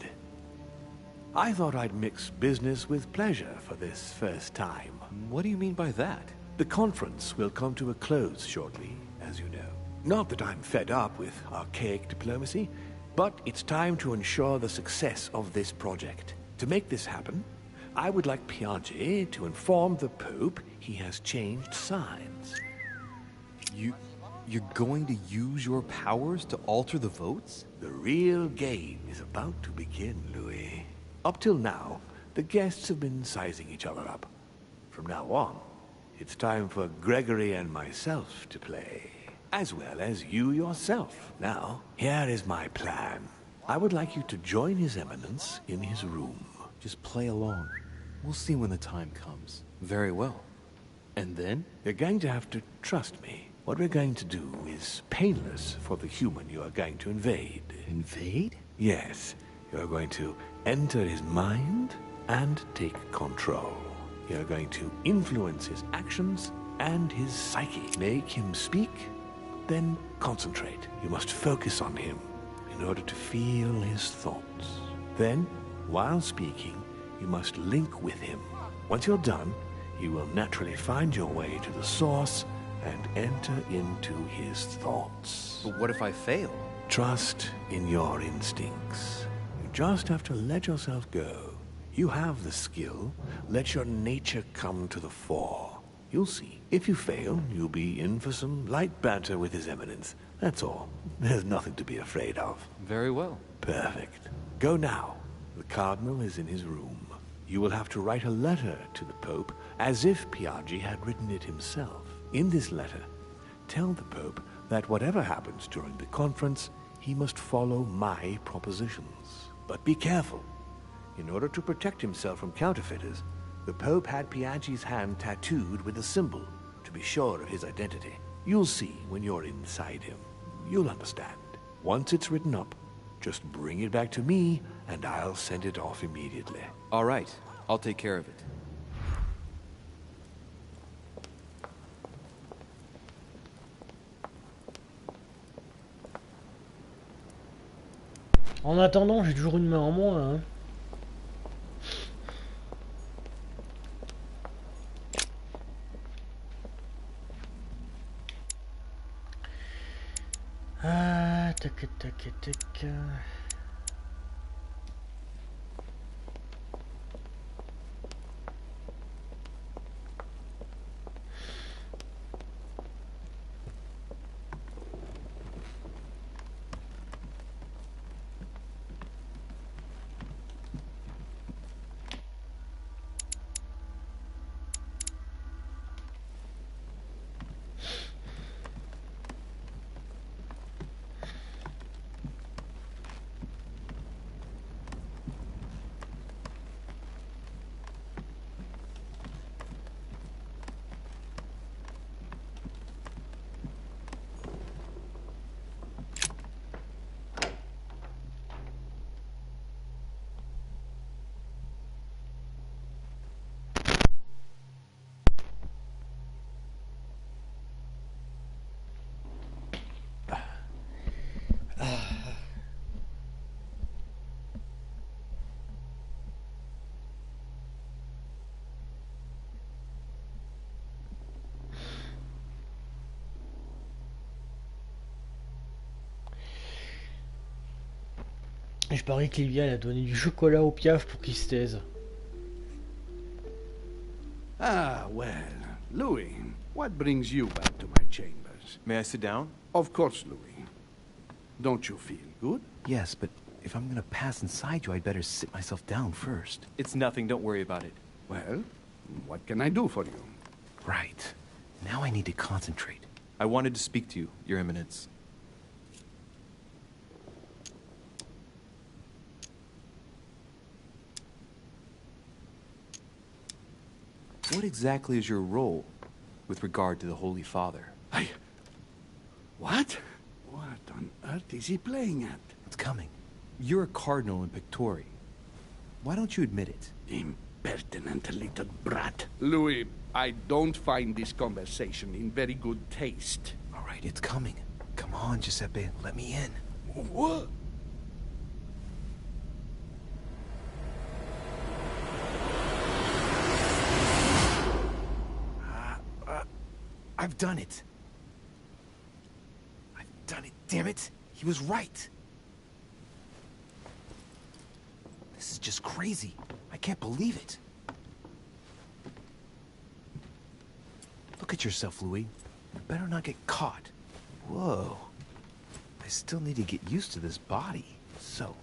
I thought I'd mix business with pleasure for this first time. What do you mean by that? The conference will come to a close shortly, as you know. Not that I'm fed up with archaic diplomacy, but it's time to ensure the success of this project. To make this happen, I would like Piaget to inform the Pope he has changed sides. You're going to use your powers to alter the votes? The real game is about to begin, Louis. Up till now, the guests have been sizing each other up. From now on, it's time for Gregory and myself to play, as well as you yourself. Now, here is my plan. I would like you to join His Eminence in his room. Just play along. We'll see when the time comes. Very well. And then? You're going to have to trust me. What we're going to do is painless for the human you are going to invade. Invade? Yes. You're going to enter his mind and take control. You're going to influence his actions and his psyche. Make him speak, then concentrate. You must focus on him in order to feel his thoughts. Then, while speaking, you must link with him. Once you're done, you will naturally find your way to the source and enter into his thoughts. But what if I fail? Trust in your instincts. You just have to let yourself go. You have the skill. Let your nature come to the fore. You'll see. If you fail, you'll be in for some light banter with His Eminence. That's all. There's nothing to be afraid of. Very well. Perfect. Go now. The Cardinal is in his room. You will have to write a letter to the Pope as if Piaget had written it himself. In this letter, tell the Pope that whatever happens during the conference, he must follow my propositions. But be careful. In order to protect himself from counterfeiters, the Pope had Piaggi's hand tattooed with a symbol to be sure of his identity. You'll see when you're inside him. You'll understand. Once it's written up, just bring it back to me, and I'll send it off immediately. All right, I'll take care of it. En attendant, j'ai toujours une main en moins, hein. Ah, tac, tac, tac. Je parie que Livia elle a donné du chocolat au piaf pour qu'il se taise. Ah, well, Louis, what brings you back to my chambers? May I sit down? Of course, Louis. Don't you feel good? Yes, but if I'm gonna pass inside you, I'd better sit myself down first. It's nothing, don't worry about it. Well, what can I do for you? Right. Now I need to concentrate. I wanted to speak to you, Your Eminence. What exactly is your role with regard to the Holy Father? What? What on earth is he playing at? It's coming. You're a cardinal in Pictori. Why don't you admit it? Impertinent little brat. Louis, I don't find this conversation in very good taste. All right, it's coming. Come on, Giuseppe, let me in. What? I've done it. I've done it, damn it. He was right. This is just crazy. I can't believe it. Look at yourself, Louis. You better not get caught. Whoa. I still need to get used to this body. So,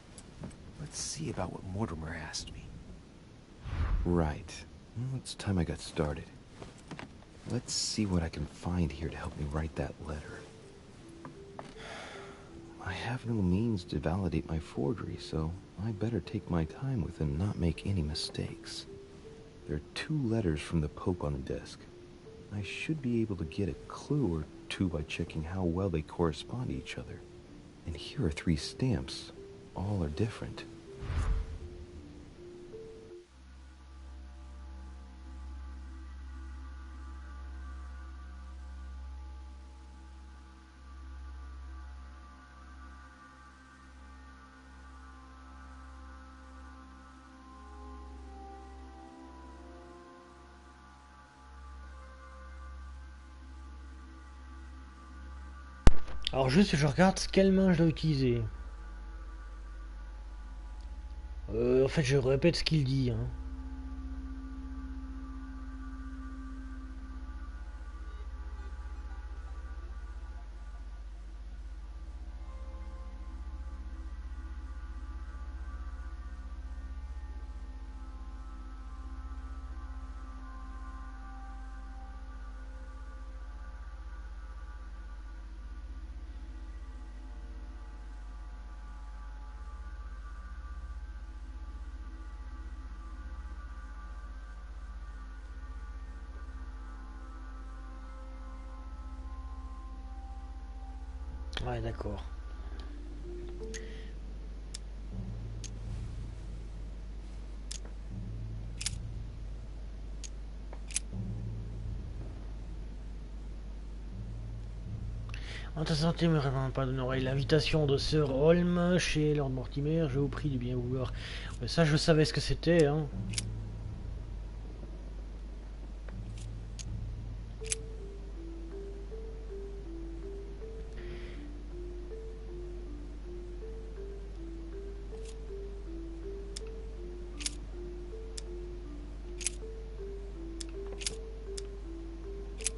let's see about what Mortimer asked me. Right. Well, it's time I got started. Let's see what I can find here to help me write that letter. I have no means to validate my forgery, so I better take my time with it and not make any mistakes. There are 2 letters from the Pope on the desk. I should be able to get a clue or 2 by checking how well they correspond to each other. And here are 3 stamps. All are different. Alors juste je regarde quelle main je dois utiliser. En fait je répète ce qu'il dit, hein. Ouais, d'accord. En ta santé, me répond pas d'une oreille. L'invitation de Sir Holm chez Lord Mortimer, je vous prie du bien vouloir. Ouais, ça, je savais ce que c'était, hein.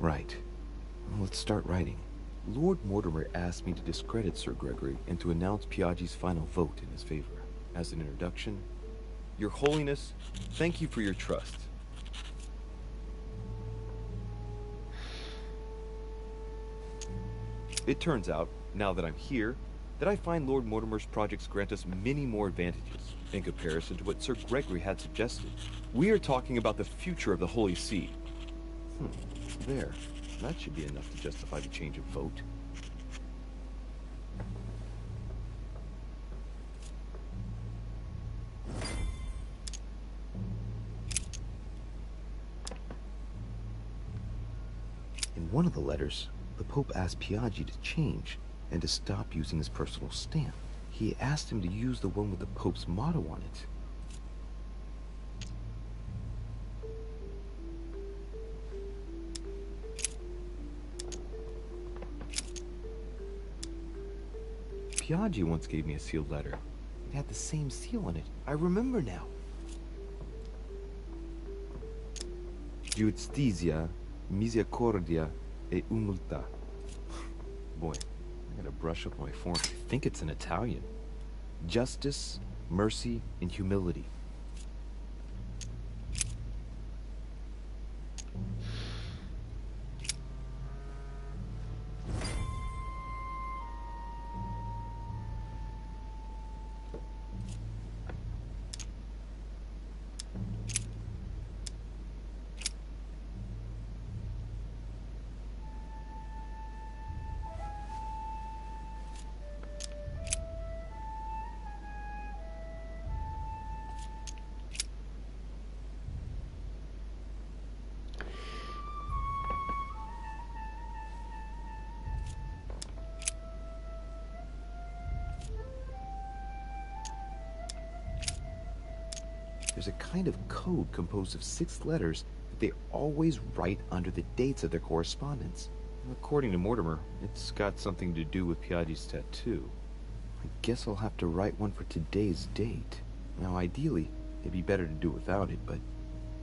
Right. Well, let's start writing. Lord Mortimer asked me to discredit Sir Gregory and to announce Piaggi's final vote in his favor. As an introduction, Your Holiness, thank you for your trust. It turns out, now that I'm here, that I find Lord Mortimer's projects grant us many more advantages in comparison to what Sir Gregory had suggested. We are talking about the future of the Holy See. There. That should be enough to justify the change of vote. In one of the letters, the Pope asked Piaggi to change and to stop using his personal stamp. He asked him to use the one with the Pope's motto on it. Piaggi once gave me a sealed letter. It had the same seal on it. I remember now. Giustizia, misericordia e umiltà. Boy, I gotta brush up my form. I think it's in Italian. Justice, mercy, and humility. There's a kind of code composed of 6 letters that they always write under the dates of their correspondence. According to Mortimer, it's got something to do with Piaggi's tattoo. I guess I'll have to write one for today's date. Now, ideally, it'd be better to do without it, but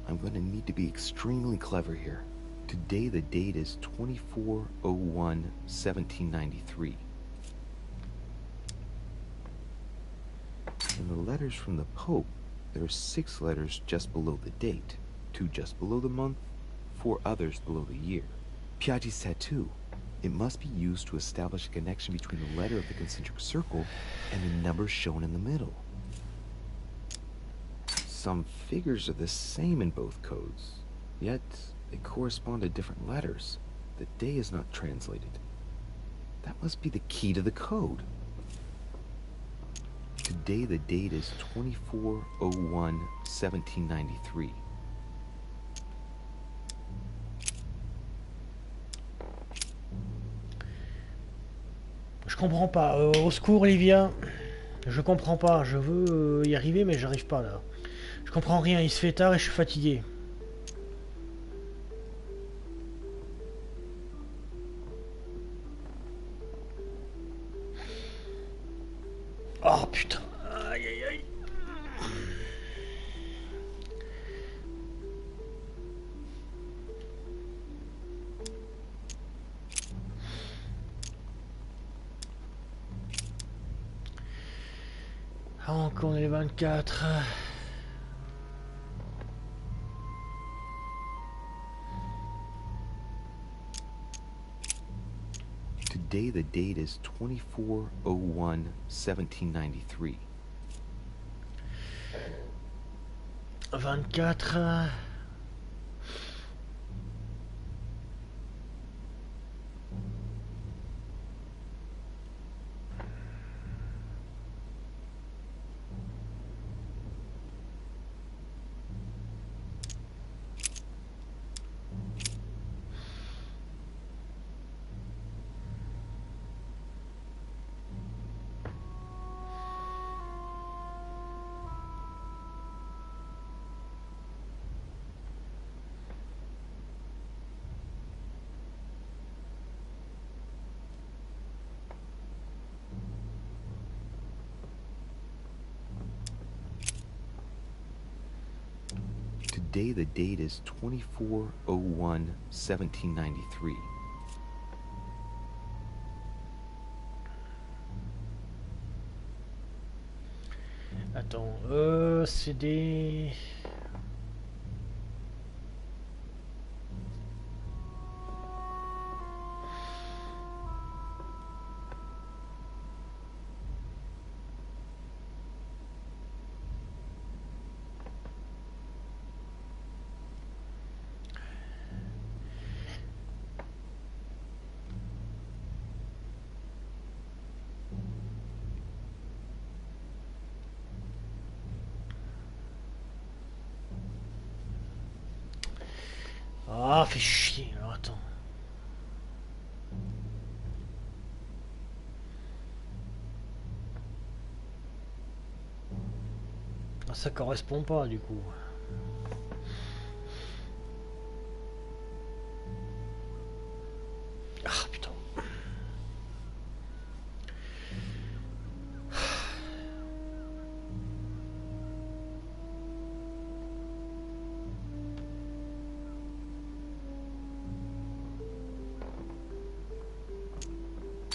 I'm going to need to be extremely clever here. Today, the date is 24/01/1793. In the letters from the Pope, there are 6 letters just below the date, 2 just below the month, 4 others below the year. Piaggi's tattoo. It must be used to establish a connection between the letter of the concentric circle and the numbers shown in the middle. Some figures are the same in both codes, yet they correspond to different letters. The day is not translated. That must be the key to the code. Today the date is 24/01/1793. Je comprends pas. Au secours, Olivia. Je comprends pas. Je veux y arriver, mais j'arrive pas là. Je comprends rien. Il se fait tard et je suis fatigué. Oh putain. Aïe aïe aïe. Ah, encore on est les 24. Today the date is 24/01/1793. 24. Today the date is 24/01/1793. Attends, c'est des... Ah, fais chier, alors attends. Ah, ça correspond pas du coup. Ah putain.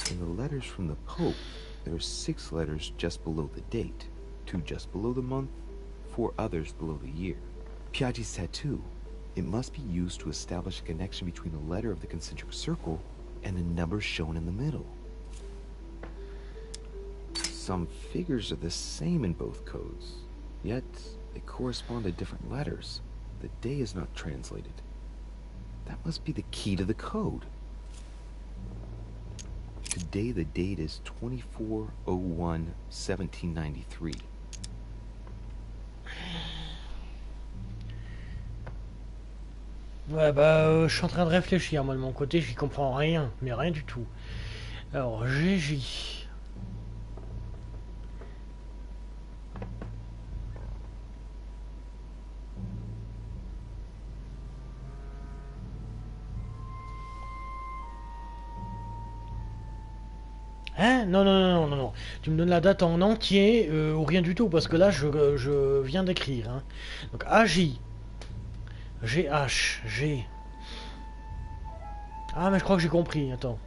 In the letters from the Pope, there are 6 letters just below the date, 2 just below the month, 4 others below the year. Piaggi's tattoo. It must be used to establish a connection between the letter of the concentric circle and the number shown in the middle. Some figures are the same in both codes, yet they correspond to different letters. The day is not translated. That must be the key to the code. Today the date is 24/01/1793. Ouais bah je suis en train de réfléchir moi de mon côté, j'y comprends rien, mais rien du tout. Alors GJ. Hein? Non, non, non, non, non. Tu me donnes la date en entier ou rien du tout, parce que là, je viens d'écrire. Hein. Donc, AJ. GH. G. Ah, mais je crois que j'ai compris. Attends.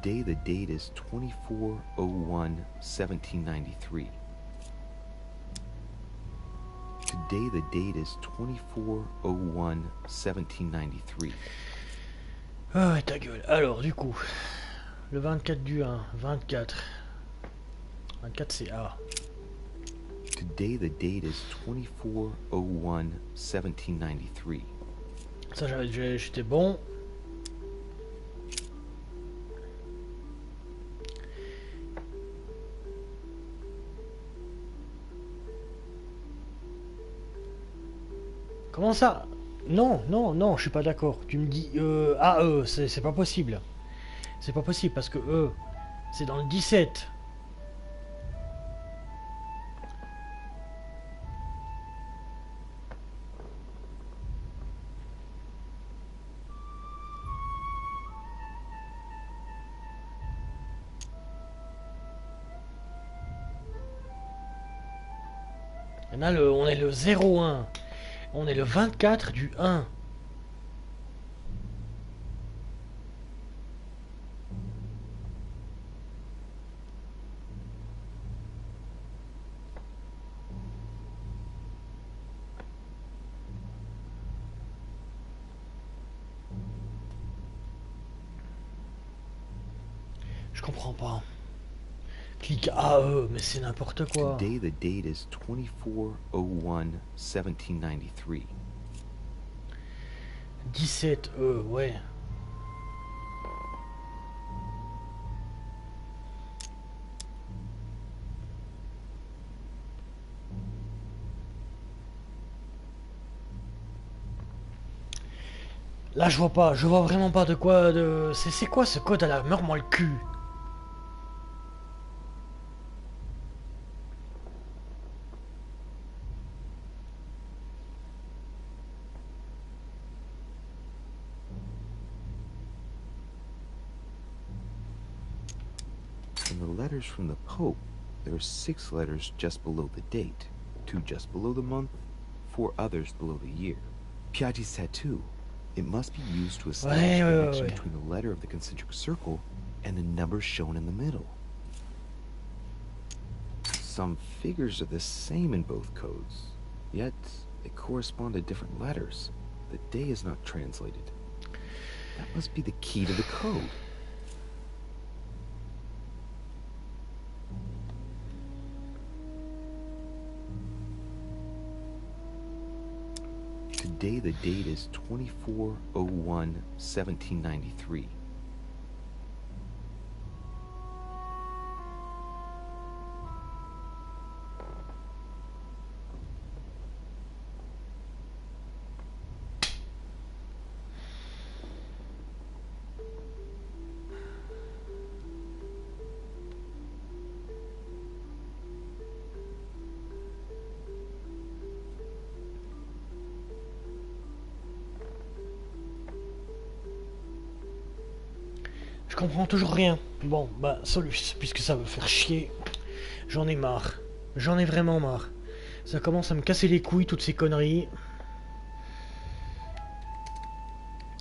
Today the date is 24/01/1793. Today the date is 24/01/1793. Ah ouais, ta gueule. Alors, du coup, le 24 du 1, 24. 24 c'est A. Today the date is 24/01/1793. Ça, j'étais bon. Comment ça? Non, non, non, je suis pas d'accord. Tu me dis AE, c'est pas possible. C'est pas possible parce que E, c'est dans le 17. On est le 01. On est le 24 du 1. Je comprends pas. Clique AE, mais c'est n'importe quoi. Today the date is 24/01/1793. 17E, ouais. Là, je vois vraiment pas de quoi de... C'est quoi ce code à la meurs-moi le cul? letters from the Pope, there are 6 letters just below the date, 2 just below the month, 4 others below the year. Piaggi's tattoo. It must be used to establish the connection between the letter of the concentric circle and the number shown in the middle. Some figures are the same in both codes, yet they correspond to different letters. The day is not translated. That must be the key to the code. Today the date is 24/01/1793. Je comprends toujours rien. Bon, bah, Solus, puisque ça veut faire chier. J'en ai marre. J'en ai vraiment marre. Ça commence à me casser les couilles, toutes ces conneries.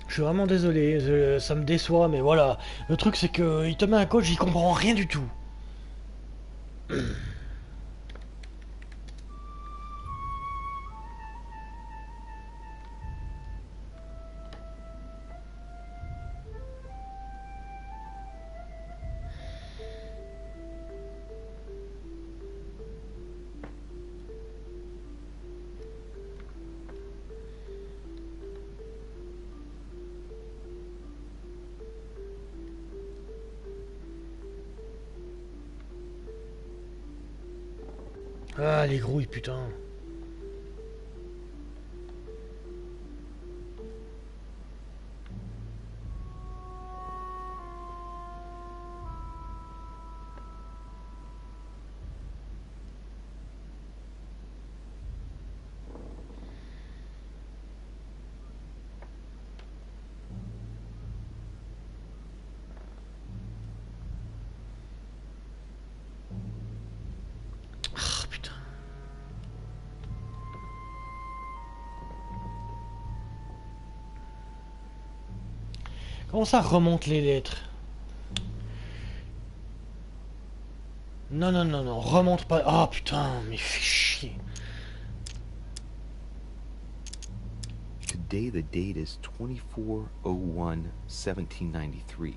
Je suis vraiment désolé, ça me déçoit, mais voilà. Le truc, c'est que il te met un code, j'y comprends rien du tout. Ah, les grouilles, putain. Comment ça remonte les lettres? Non, non, non, non, remonte pas. Ah putain, mais fais chier. Today the date is 24/01/1793.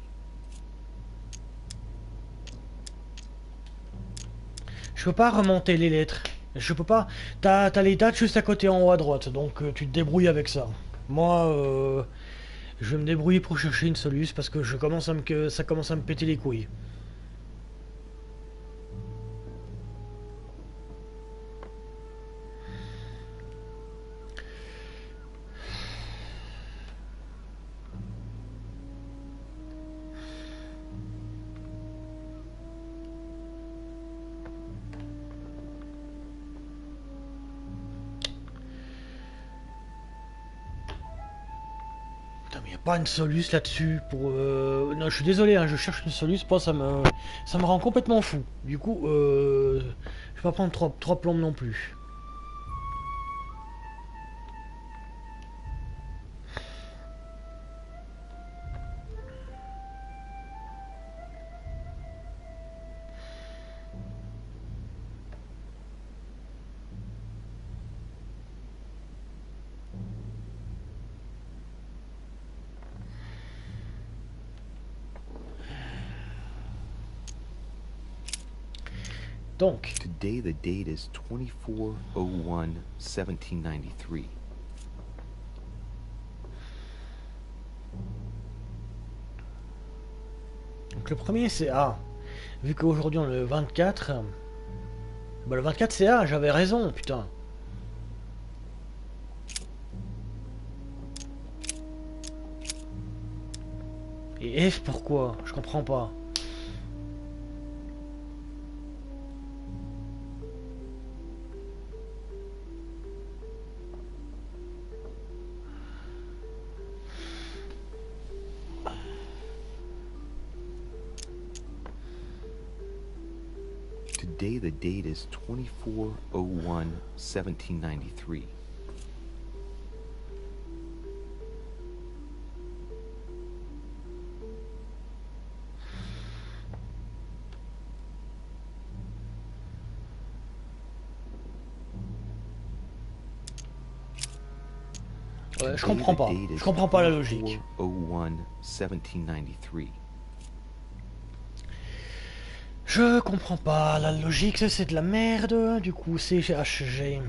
Je peux pas remonter les lettres. Je peux pas. T'as les dates juste à côté en haut à droite, donc tu te débrouilles avec ça. Moi, je vais me débrouiller pour chercher une solution parce que ça commence à me péter les couilles. Pas une soluce là-dessus pour... Non, je suis désolé, hein, je cherche une soluce, pas ça me rend complètement fou. Du coup, je vais pas prendre trois plombes non plus. Donc, Today the date is 24/01/1793. donc le premier c'est A. Vu qu'aujourd'hui on est le 24... Bah le 24 c'est A, j'avais raison, putain. Et F pourquoi? Je comprends pas. Today the date is 24/01/1793. Ouais, je comprends pas. Je comprends pas la logique. 24/01/1793. Je comprends pas la logique, c'est de la merde. Du coup, c'est HG.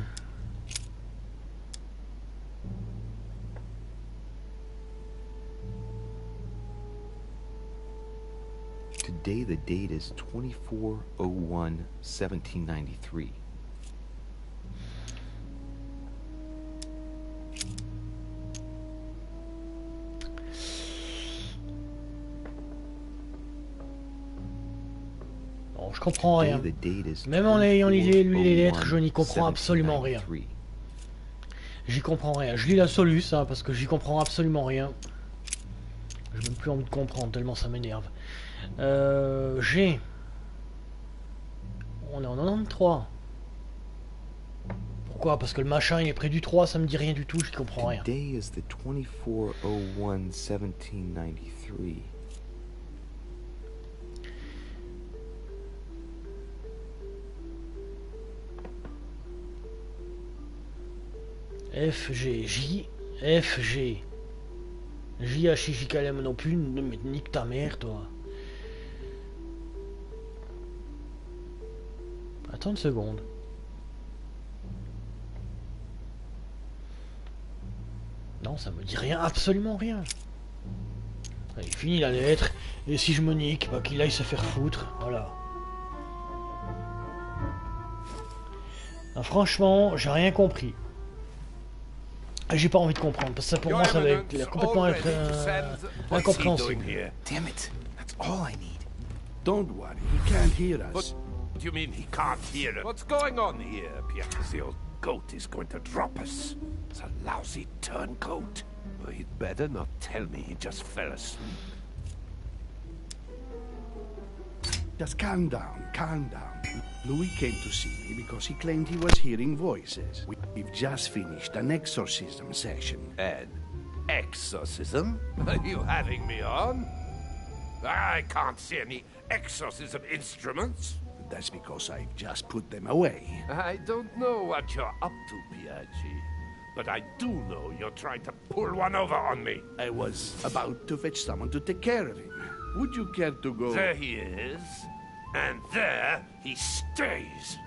Today the date is 24/01/1793. Bon, je comprends rien. Même en ayant lu les lettres, je n'y comprends absolument rien. J'y comprends rien. Je lis la soluce, hein, parce que j'y comprends absolument rien. J'ai même plus envie de comprendre, tellement ça m'énerve. G. On est en 93. Pourquoi? Parce que le machin il est près du 3, ça me dit rien du tout, j'y comprends rien. Today is the 24/01/1793. F, G, J, F, G. J, H, J, K, L, M non plus, mais nique ta mère, toi. Attends une seconde. Non, ça me dit rien, absolument rien. Allez, fini la lettre, et si je me nique, bah qu'il aille se faire foutre, voilà. Ah, franchement, j'ai rien compris. J'ai pas envie de comprendre, parce que ça pour moi ça va être complètement incompréhensible. Damn it. That's all I need. Don't worry, he can't hear us. What do you mean he can't hear us? What's going on here, Pierre? The old goat is going to drop us. It's a lousy turncoat. Well, he'd better not tell me he just fell asleep. Just calm down, calm down. Louis came to see me because he claimed he was hearing voices. We've just finished an exorcism session. An exorcism? Are you having me on? I can't see any exorcism instruments. That's because I've just put them away. I don't know what you're up to, Piaggi. But I do know you're trying to pull one over on me. I was about to fetch someone to take care of him. Would you care to go? There he is. And there he stays.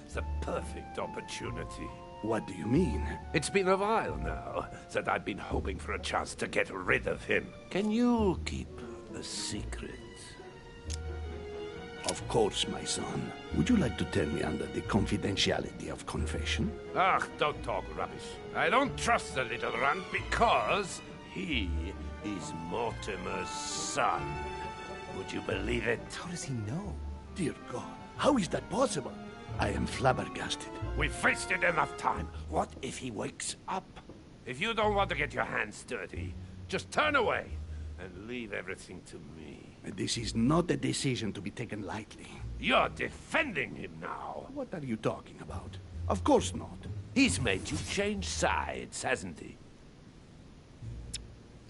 It's a perfect opportunity. What do you mean? It's been a while now that I've been hoping for a chance to get rid of him. Can you keep a secret? Of course, my son. Would you like to tell me under the confidentiality of confession? Ah, don't talk rubbish. I don't trust the little runt because he is Mortimer's son. Would you believe it? How does he know? Dear God, how is that possible? I am flabbergasted. We've wasted enough time. What if he wakes up? If you don't want to get your hands dirty, just turn away and leave everything to me. This is not a decision to be taken lightly. You're defending him now. What are you talking about? Of course not. He's made you change sides, hasn't he?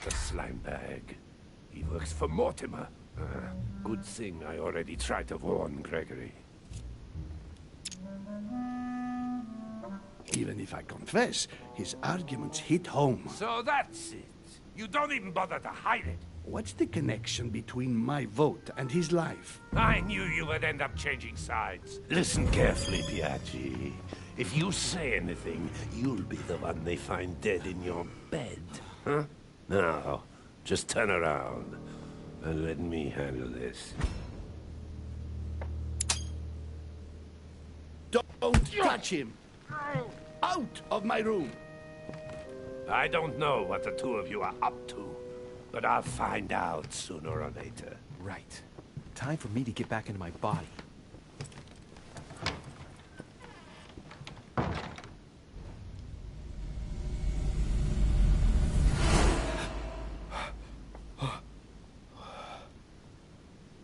The slime bag. He works for Mortimer. Good thing I already tried to warn Gregory. Even if I confess, his arguments hit home. So that's it. You don't even bother to hide it. What's the connection between my vote and his life? I knew you would end up changing sides. Listen carefully, Piaggi. If you say anything, you'll be the one they find dead in your bed. Huh? Now, just turn around and let me handle this. Don't touch him! Out of my room! I don't know what the two of you are up to, but I'll find out sooner or later. Right. Time for me to get back into my body.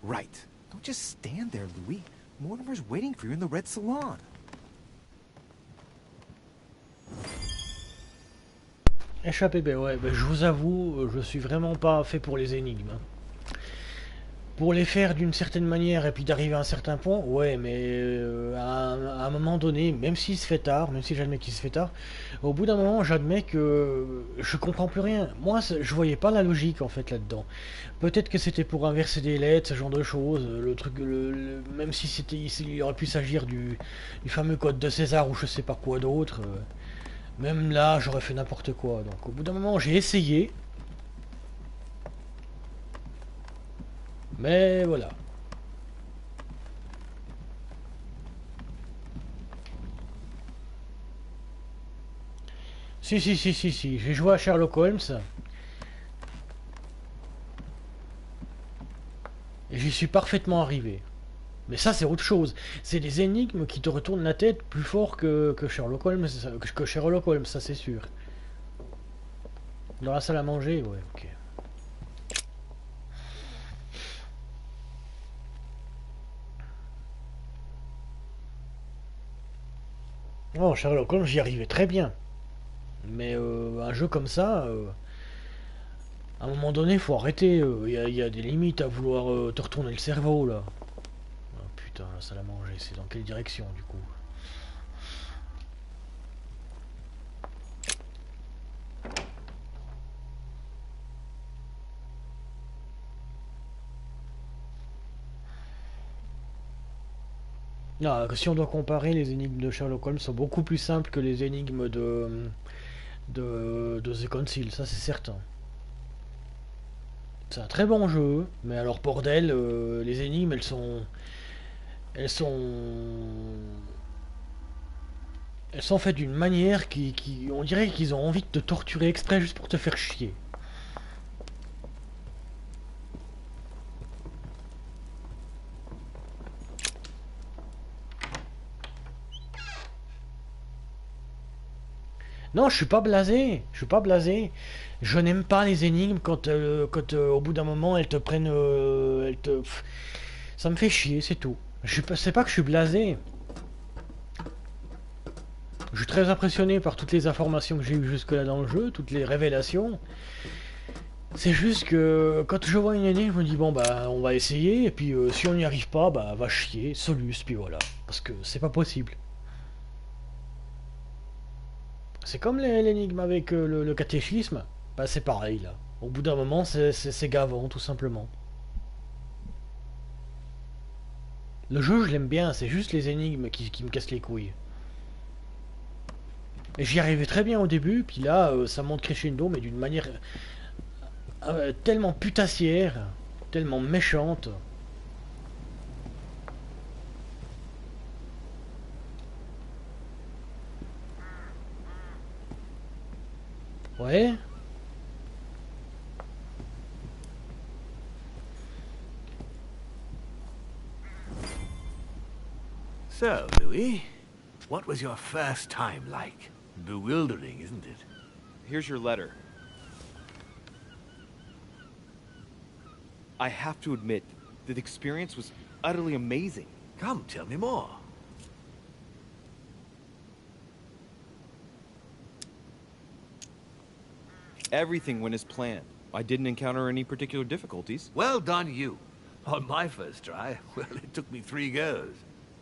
Right. Don't just stand there, Louis. Mortimer's waiting for you in the red salon. Échappé, ben ouais, ben je vous avoue, je suis vraiment pas fait pour les énigmes. Pour les faire d'une certaine manière et puis d'arriver à un certain point, ouais, mais à un moment donné, même s'il se fait tard, même si j'admets qu'il se fait tard, au bout d'un moment, j'admets que je comprends plus rien. Moi, je voyais pas la logique en fait là-dedans. Peut-être que c'était pour inverser des lettres, ce genre de choses. Le truc, même si il aurait pu s'agir du fameux code de César ou je sais pas quoi d'autre. Même là, j'aurais fait n'importe quoi. Donc, au bout d'un moment, j'ai essayé. Mais voilà. Si, j'ai joué à Sherlock Holmes. Et j'y suis parfaitement arrivé. Mais ça, c'est autre chose. C'est des énigmes qui te retournent la tête plus fort que Sherlock Holmes, ça c'est sûr. Dans la salle à manger, ouais, ok. Oh, Sherlock Holmes, j'y arrivais très bien. Mais un jeu comme ça, à un moment donné, il faut arrêter. Il y a des limites à vouloir te retourner le cerveau, là. Oh, putain, la salle à manger, c'est dans quelle direction, du coup? Non, si on doit comparer, les énigmes de Sherlock Holmes sont beaucoup plus simples que les énigmes de The Council, ça c'est certain. C'est un très bon jeu, mais alors bordel, les énigmes elles sont faites d'une manière on dirait qu'ils ont envie de te torturer exprès juste pour te faire chier. Non, je suis pas blasé. Je n'aime pas les énigmes quand au bout d'un moment elles te prennent, ça me fait chier, c'est tout. C'est pas que je suis blasé. Je suis très impressionné par toutes les informations que j'ai eues jusque-là dans le jeu, toutes les révélations. C'est juste que quand je vois une énigme, je me dis bon bah on va essayer et puis si on n'y arrive pas, bah va chier, solus, puis voilà, parce que c'est pas possible. C'est comme l'énigme avec le catéchisme, bah c'est pareil là. Au bout d'un moment, c'est gavant, tout simplement. Le jeu, je l'aime bien, c'est juste les énigmes qui me cassent les couilles. Et j'y arrivais très bien au début, puis là, ça monte crescendo, mais d'une manière tellement putassière, tellement méchante. Ouais. So, Louis, what was your first time like? Bewildering, isn't it? Here's your letter. I have to admit that the experience was utterly amazing. Come, tell me more. Everything went as planned. I didn't encounter any particular difficulties. Well done, you. On my first try, well, it took me 3 goes.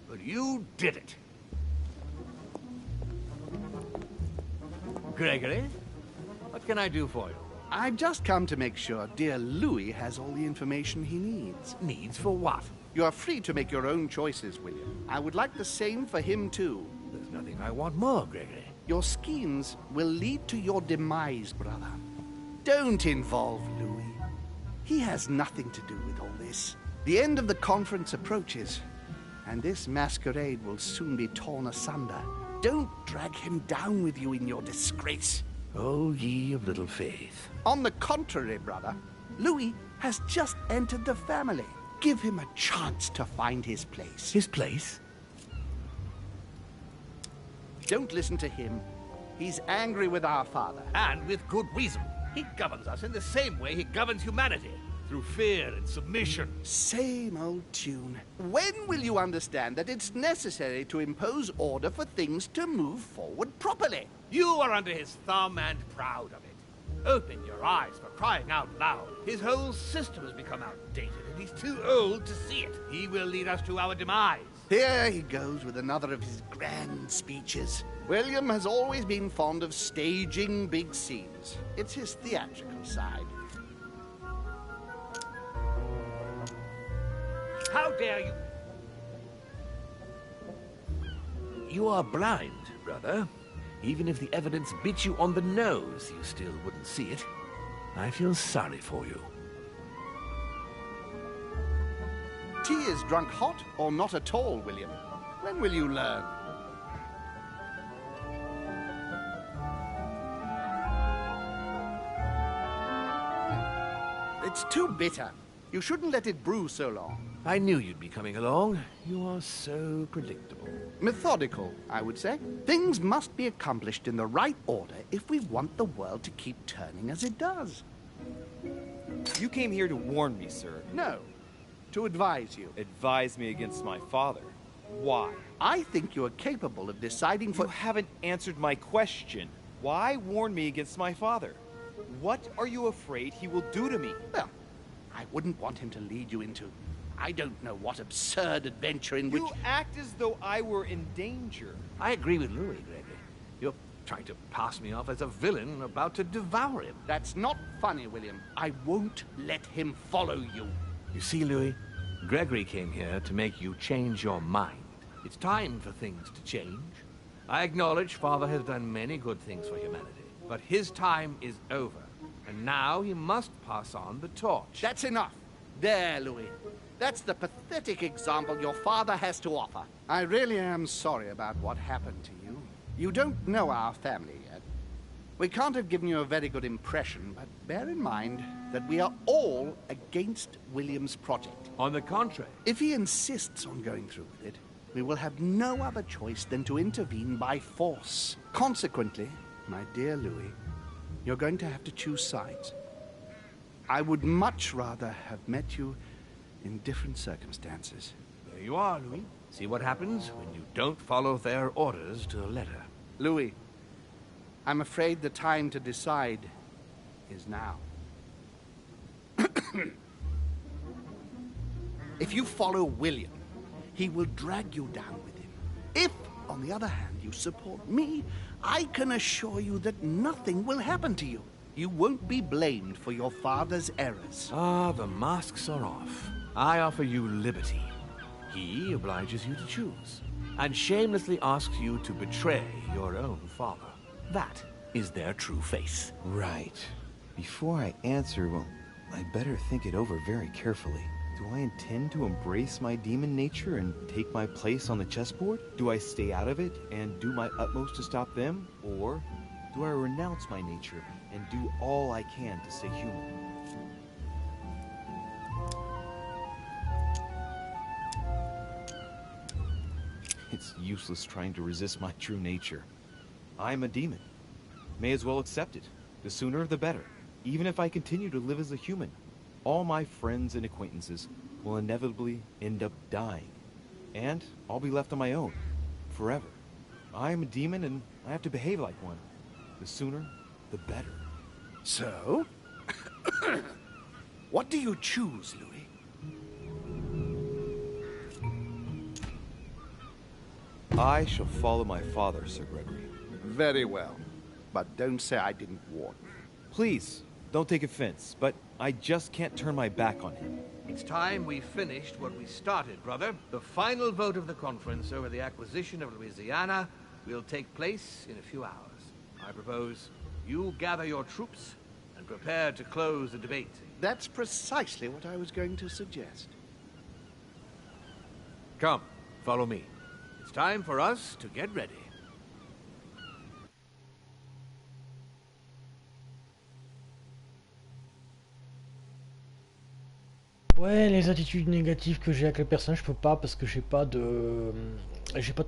But you did it. Gregory, what can I do for you? I've just come to make sure dear Louis has all the information he needs. Needs for what? You are free to make your own choices, William. I would like the same for him, too. There's nothing I want more, Gregory. Your schemes will lead to your demise, brother. Don't involve Louis. He has nothing to do with all this. The end of the conference approaches, and this masquerade will soon be torn asunder. Don't drag him down with you in your disgrace. Oh, ye of little faith. On the contrary, brother, Louis has just entered the family. Give him a chance to find his place. His place? Don't listen to him. He's angry with our father. And with good reason. He governs us in the same way he governs humanity. through fear and submission. Same old tune. When will you understand that it's necessary to impose order for things to move forward properly? You are under his thumb and proud of it. Open your eyes, for crying out loud. His whole system has become outdated, and he's too old to see it. He will lead us to our demise. Here he goes with another of his grand speeches. William has always been fond of staging big scenes. It's his theatrical side. How dare you? You are blind, brother. Even if the evidence bit you on the nose, you still wouldn't see it. I feel sorry for you. Tea is drunk hot or not at all, William? When will you learn? It's too bitter. You shouldn't let it brew so long. I knew you'd be coming along. You are so predictable. Methodical, I would say. Things must be accomplished in the right order if we want the world to keep turning as it does. You came here to warn me, sir. No, to advise you. Advise me against my father. Why? I think you are capable of deciding for... You haven't answered my question. Why warn me against my father? What are you afraid he will do to me? Well, I wouldn't want him to lead you into... I don't know what absurd adventure in which... You act as though I were in danger. I agree with Louis, Gregory. You're trying to pass me off as a villain about to devour him. That's not funny, William. I won't let him follow you. You see, Louis, Gregory came here to make you change your mind. It's time for things to change. I acknowledge Father has done many good things for humanity, but his time is over, and now he must pass on the torch. That's enough. There, Louis. That's the pathetic example your father has to offer. I really am sorry about what happened to you. You don't know our family yet. We can't have given you a very good impression, but bear in mind that we are all against William's project. On the contrary. If he insists on going through with it, we will have no other choice than to intervene by force. Consequently, my dear Louis, you're going to have to choose sides. I would much rather have met you in different circumstances. There you are, Louis. See what happens when you don't follow their orders to the letter. Louis, I'm afraid the time to decide is now. If you follow William, he will drag you down with him. If, on the other hand, you support me, I can assure you that nothing will happen to you. You won't be blamed for your father's errors. Ah, the masks are off. I offer you liberty. He obliges you to choose, and shamelessly asks you to betray your own father. That is their true face. Right. Before I answer, well, I better think it over very carefully. Do I intend to embrace my demon nature and take my place on the chessboard? Do I stay out of it and do my utmost to stop them? Or do I renounce my nature and do all I can to stay human? It's useless trying to resist my true nature. I'm a demon. May as well accept it. The sooner the better. Even if I continue to live as a human, all my friends and acquaintances will inevitably end up dying. And I'll be left on my own, forever. I'm a demon and I have to behave like one. The sooner, the better. So? What do you choose, Louis? I shall follow my father, Sir Gregory. Very well. But don't say I didn't warn you. Please, don't take offense, but I just can't turn my back on him. It's time we finished what we started, brother. The final vote of the conference over the acquisition of Louisiana will take place in a few hours. I propose you gather your troops and prepare to close the debate. That's precisely what I was going to suggest. Come, follow me. It's time for us to get ready. Ouais, les attitudes négatives que j'ai avec les personnages, je peux pas parce que j'ai pas de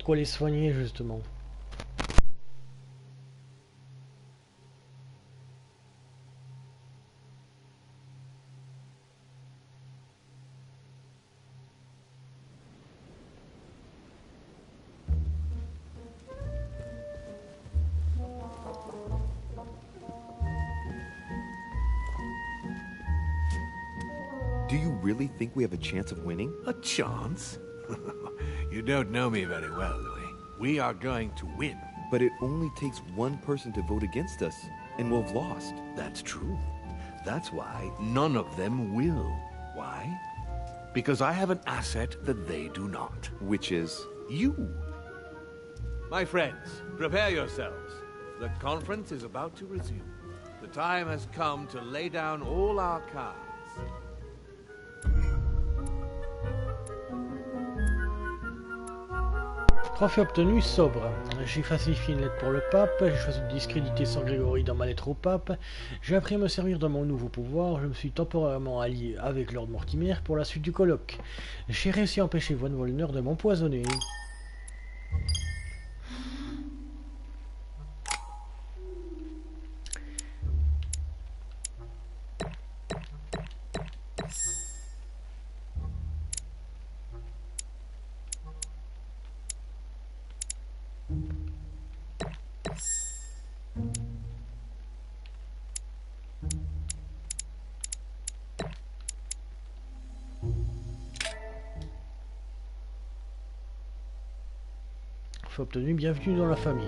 quoi les soigner justement. Do you really think we have a chance of winning? A chance? You don't know me very well, Louis. We are going to win. But it only takes one person to vote against us, and we'll have lost. That's true. That's why none of them will. Why? Because I have an asset that they do not. Which is? You. My friends, prepare yourselves. The conference is about to resume. The time has come to lay down all our cards. Trophée obtenu, sobre. J'ai falsifié une lettre pour le pape, j'ai choisi de discréditer Sir Gregory dans ma lettre au pape, j'ai appris à me servir de mon nouveau pouvoir, je me suis temporairement allié avec Lord Mortimer pour la suite du colloque. J'ai réussi à empêcher Von Wollner de m'empoisonner. Obtenu, bienvenue dans la famille.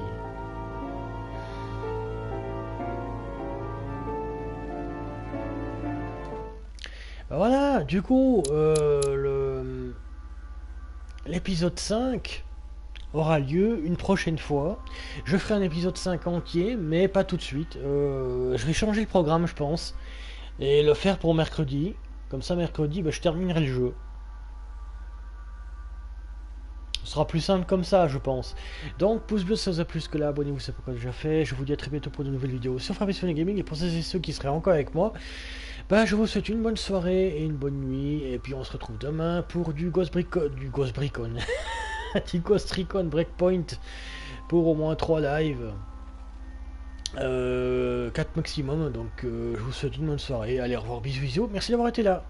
Voilà, du coup, l'épisode 5 aura lieu une prochaine fois. Je ferai un épisode 5 entier, mais pas tout de suite. Je vais changer le programme, je pense, et le faire pour mercredi. Comme ça, mercredi, je terminerai le jeu. Ce sera plus simple comme ça, je pense. Donc, pouce bleu si ça vous a plu que là, abonnez-vous, c'est pourquoi déjà fait. Je vous dis à très bientôt pour de nouvelles vidéos sur Fun&Gaming. Et pour ceux et ceux qui seraient encore avec moi, je vous souhaite une bonne soirée et une bonne nuit. Et puis on se retrouve demain pour du Ghost Recon. Du Ghost Recon Breakpoint pour au moins 3 lives. 4 maximum. Donc, je vous souhaite une bonne soirée. Allez, au revoir, bisous, bisous. Merci d'avoir été là.